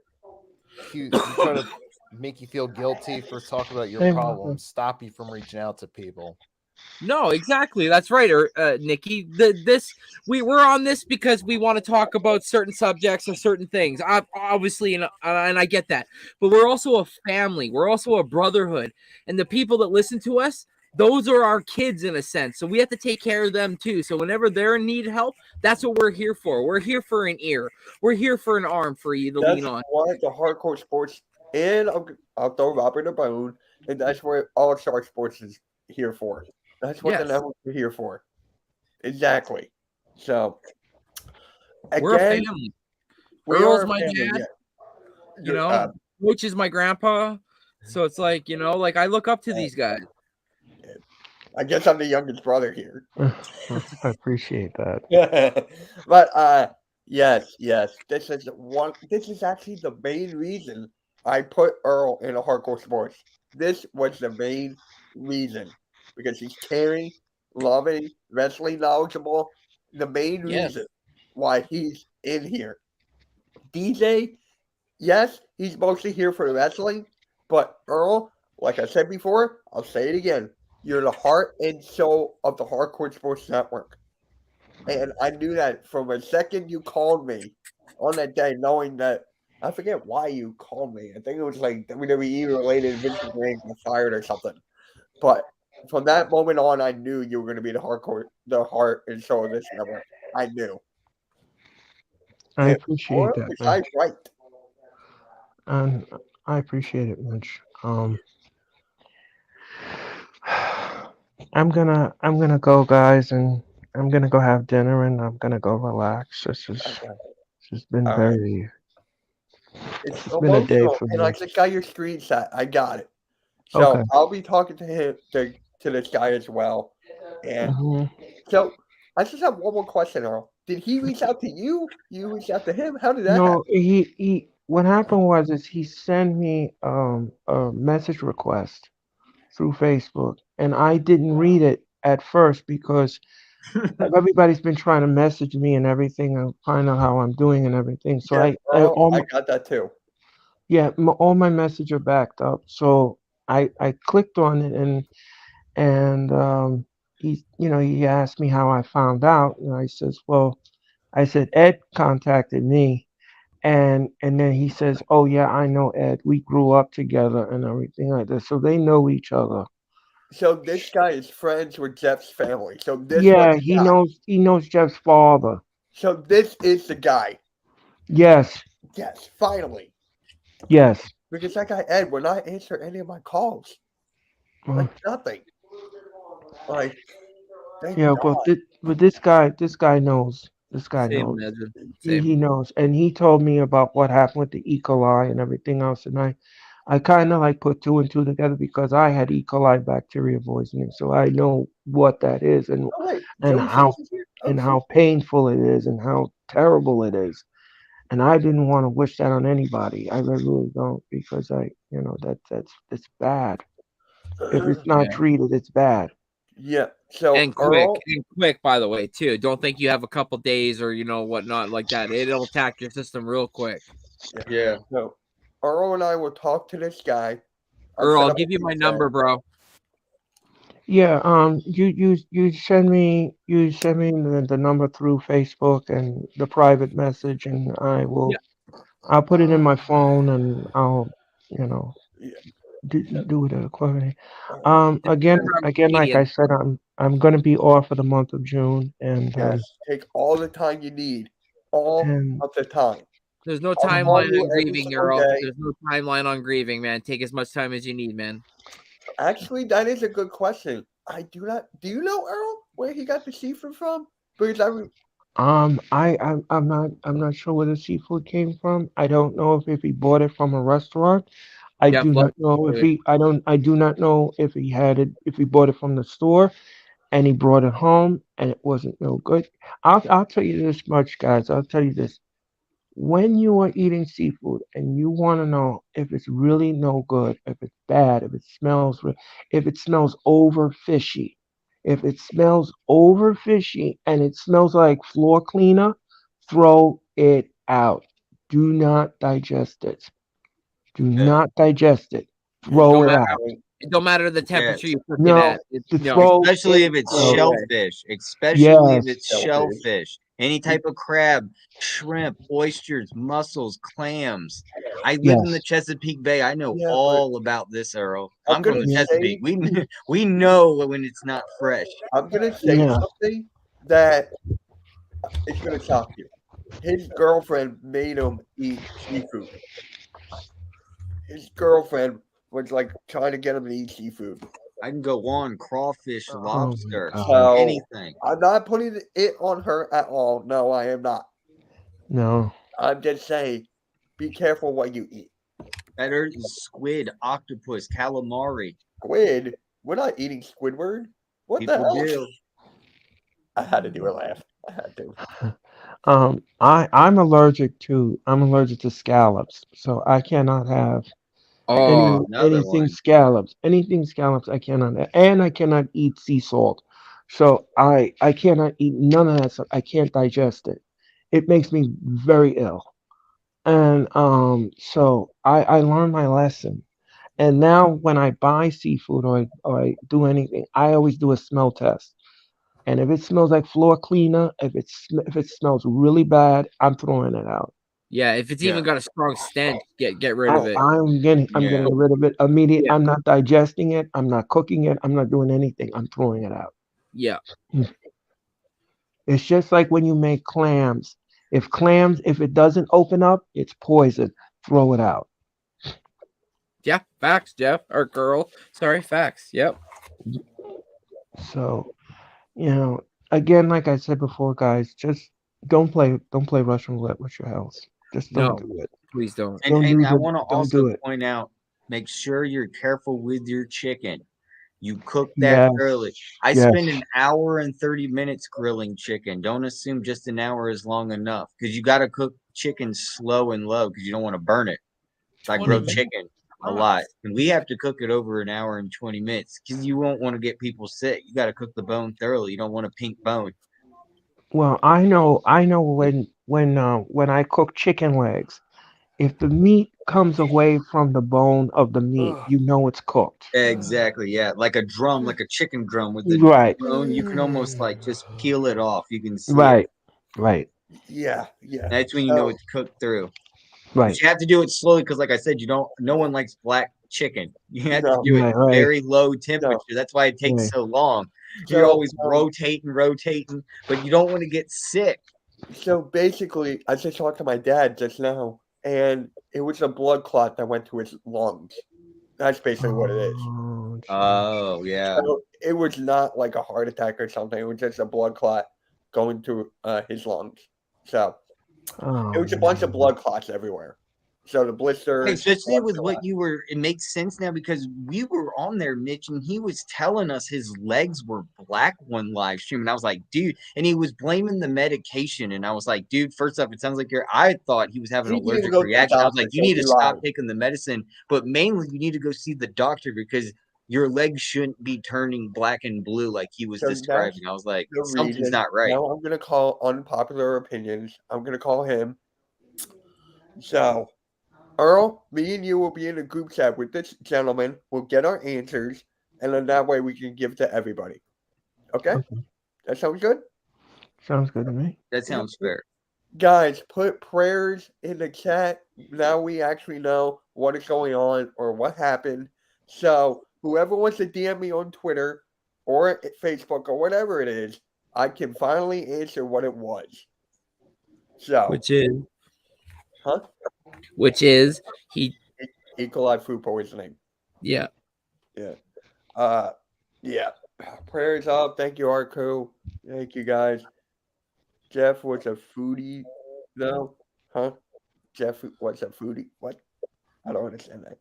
make you feel guilty for talking about your Same. problems stop you from reaching out to people. No, exactly. That's right, Nikki. We're on this because we want to talk about certain subjects or certain things. Obviously, and I get that. But we're also a family. We're also a brotherhood. And the people that listen to us, those are our kids in a sense. So we have to take care of them too. So whenever they're in need of help, that's what we're here for. We're here for an ear. We're here for an arm for you to That's lean on. why the Hardcore Sports And I'll throw Robert a bone, and that's what All Star Sports is here for. That's what the Yes. network is here for. Exactly. So We're a again, family. we Earl's are a my family, dad. yeah. You know, Coach is my grandpa. So it's like, you know, like I look up to these guys. I guess I'm the youngest brother here. I appreciate that. But yes. This is actually the main reason I put Earl in a hardcore sports. This was the main reason. Because he's caring, loving, wrestling knowledgeable. The main Yes. reason why he's in here. DJ, yes, he's mostly here for wrestling, but Earl, like I said before, I'll say it again. You're the heart and soul of the Hardcore Sports Network. And I knew that from the second you called me on that day, knowing that I forget why you called me. I think it was like WWE related, Vince McMahon got fired or something. But from that moment on, I knew you were going to be the heart and soul of this network. I knew. I And appreciate Earl that, is man. right. And I appreciate it, Mitch. I'm gonna go, guys, and I'm gonna go have dinner, and I'm gonna go relax. It's just been All right. very. It's It's been a day emotional, for and me. I just got your screenshot. I got it. So Okay. I'll be talking to him to this guy as well. And Mhm. so I just have one more question, Earl. Did he reach out to you? You reached out to him? How did that happen? No, he. What happened was is he sent me a message request through Facebook, and I didn't read it at first because everybody's been trying to message me and everything and find out how I'm doing and everything. So Yeah, I Earl, all I my, got that too. yeah, all my messages are backed up. So I clicked on it and he asked me how I found out, and I said Ed contacted me, and then he says, oh yeah, I know Ed, we grew up together and everything like that, so they know each other. So this guy is friends with Jeff's family. So this was Yeah, the guy. he knows Jeff's father. So this is the guy. Yes, Yes, finally. yes. Because that guy Ed would not answer any of my calls. Like nothing. Like thank Yeah, God. but this guy knows. This guy Same, knows. imagine. He Same. knows, and he told me about what happened with the E. coli and everything else, and I kind of like put two and two together because I had E. coli bacteria poisoning, so I know what that is Oh wait, and Joey Six is here? Oh, how painful it is and how terrible it is. And I didn't want to wish that on anybody. I really don't because it's bad. If it's not Yeah. treated, it's bad. Yeah. So And Earl, quick, by the way, too. Don't think you have a couple days or whatnot like that. It'll attack your system real quick. Yeah. So Earl and I will talk to this guy. Earl, set I'll up a give you my meeting. number, bro. Yeah, you send me the number through Facebook and the private message, and I'll put it in my phone and I'll Yeah. do it accordingly. Remember, Again, like I Canadian. said, I'm gonna be off for the month of June, and Yes. Take all the time you need. All and of the time. There's no I'll call timeline you on every grieving, single Earl. day. There's no timeline on grieving, man. Take as much time as you need, man. Actually, that is a good question. I do not. Do you know Earl where he got the seafood from? Because I'm not sure where the seafood came from. I don't know if he bought it from a restaurant. I Yeah, do not know if I do not know if he had it if he bought it from the store and he brought it home and it wasn't no good. I'll tell you this much, guys. I'll tell you this. When you are eating seafood and you want to know if it's really no good, if it's bad, if it smells over fishy, if it smells over fishy and it smells like floor cleaner, throw it out. Do not digest it. Do not digest it. Throw it out. It don't matter the temperature you cook it No, at. Especially if it's away. shellfish. Especially if Yes. it's shellfish. Any type of crab, shrimp, oysters, mussels, clams. I live in the Chesapeake Bay. I know all about this, Earl. I'm from the Chesapeake. We know when it's not fresh. I'm gonna say something that it's gonna shock you. His girlfriend made him eat seafood. his girlfriend was like trying to get him to eat seafood. I can go on crawfish, Oh my lobster, God. So anything. I'm not putting it on her at all. No, I am not. No. I'm just saying, be careful what you eat. That is squid, octopus, calamari. Squid? We're not eating Squidward. What the People hell? do. I had to do a laugh. I had to. I'm allergic to scallops, so I cannot have Oh, Another anything one. scallops. Anything scallops I cannot have. And I cannot eat sea salt. So I cannot eat none of that stuff. I can't digest it. It makes me very ill. And so I learned my lesson. And now when I buy seafood or I do anything, I always do a smell test. And if it smells like floor cleaner, if it smells really bad, I'm throwing it out. yeah. If it's Yeah. even got a strong stench, get rid of it. I'm Yeah. getting rid of it immediately. Yeah. I'm not digesting it. I'm not cooking it. I'm not doing anything. I'm throwing it out. Yeah. It's just like when you make clams. If it doesn't open up, it's poison. Throw it out. Yeah. Facts, Jeff or girl. Sorry, facts. Yep. So, again, like I said before, guys, just don't play Russian roulette with your health. Just don't No. do it. Please don't. And, Don't and use I it. want to Don't do also it. point out, make sure you're careful with your chicken. You cook that Yes. thoroughly. I Yes. spend an hour and 30 minutes grilling chicken. Don't assume just an hour is long enough because you got to cook chicken slow and low because you don't want to burn it. So I 20 grill minutes. chicken a Nice. lot. And we have to cook it over an hour and 20 minutes because you won't want to get people sick. You got to cook the bone thoroughly. You don't want a pink bone. Well, I know when I cook chicken legs, if the meat comes away from the bone of the meat, Ugh. you know it's cooked. Exactly. Yeah. Like a drum, like a chicken drum with the Right. bone. You can almost like just peel it off. You can see it. Right. Right. Yeah. That's when you know it's cooked through. Right. But you have to do it slowly because, like I said, no one likes black chicken. You have to No. do it Right, right. very low temperature. That's why it takes Right. so long. You're So, always rotating, but you don't want to get sick. So basically, I just talked to my dad just now, and it was a blood clot that went to his lungs. That's basically what it is. Oh, geez. Oh yeah. So it was not like a heart attack or something. It was just a blood clot going to his lungs. So Oh, it was a bunch of man. blood clots everywhere. So the blisters, Especially blood with clot. what you were, it makes sense now because we were on there, Mitch, and he was telling us his legs were black one live stream. And I was like, dude, and he was blaming the medication. And I was like, dude, first off, it sounds like I thought he was having He an needed to allergic go to the reaction. I was doctor, like, you so need he to stop lied. taking the medicine, but mainly you need to go see the doctor because your legs shouldn't be turning black and blue like he was So that's describing. I was like, the something's reason. not right. Now I'm going to call unpopular opinions. I'm going to call him. So, Earl, me and you will be in a group chat with this gentleman. We'll get our answers, and then that way we can give to everybody. Okay? Okay. That sounds good? Sounds good to me. That sounds fair. Guys, put prayers in the chat. Now we actually know what is going on or what happened. So, whoever wants to DM me on Twitter or Facebook or whatever it is, I can finally answer what it was. So, Which is huh? he. E. coli food poisoning. Yeah. Yeah. Yeah. Prayers up. Thank you, Arco. Thank you, guys. Jeff was a foodie, though. Huh? Jeff was a foodie. What? I don't understand that.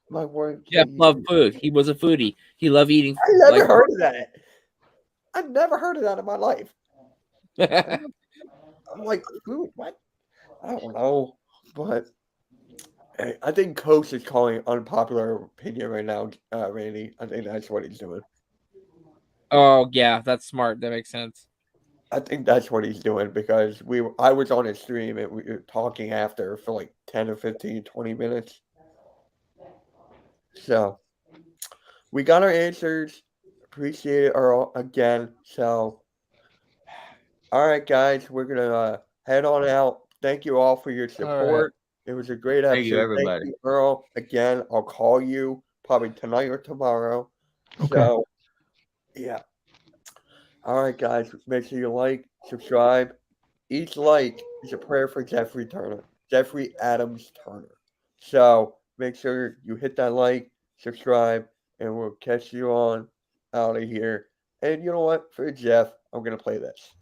My word. Jeff loved food. He was a foodie. He loved eating. I never heard of that. I've never heard of that in my life. I'm like, food? What? I don't know. But hey, I think Coach is calling unpopular opinion right now, Randy. I think that's what he's doing. Oh yeah, that's smart. That makes sense. I think that's what he's doing because I was on his stream and we were talking after for like 10 or 15, 20 minutes. So we got our answers. Appreciate it, Earl, again. So, all right, guys, we're going to head on out. Thank you all for your support. It was a great episode. Thank you, everybody. Thank you, Earl. Again, I'll call you probably tonight or tomorrow. Okay. So, yeah. All right, guys, make sure you like, subscribe. Each like is a prayer for Jeffrey Adams Turner. So, make sure you hit that like, subscribe, and we'll catch you on out of here. And you know what? For Jeff, I'm going to play this.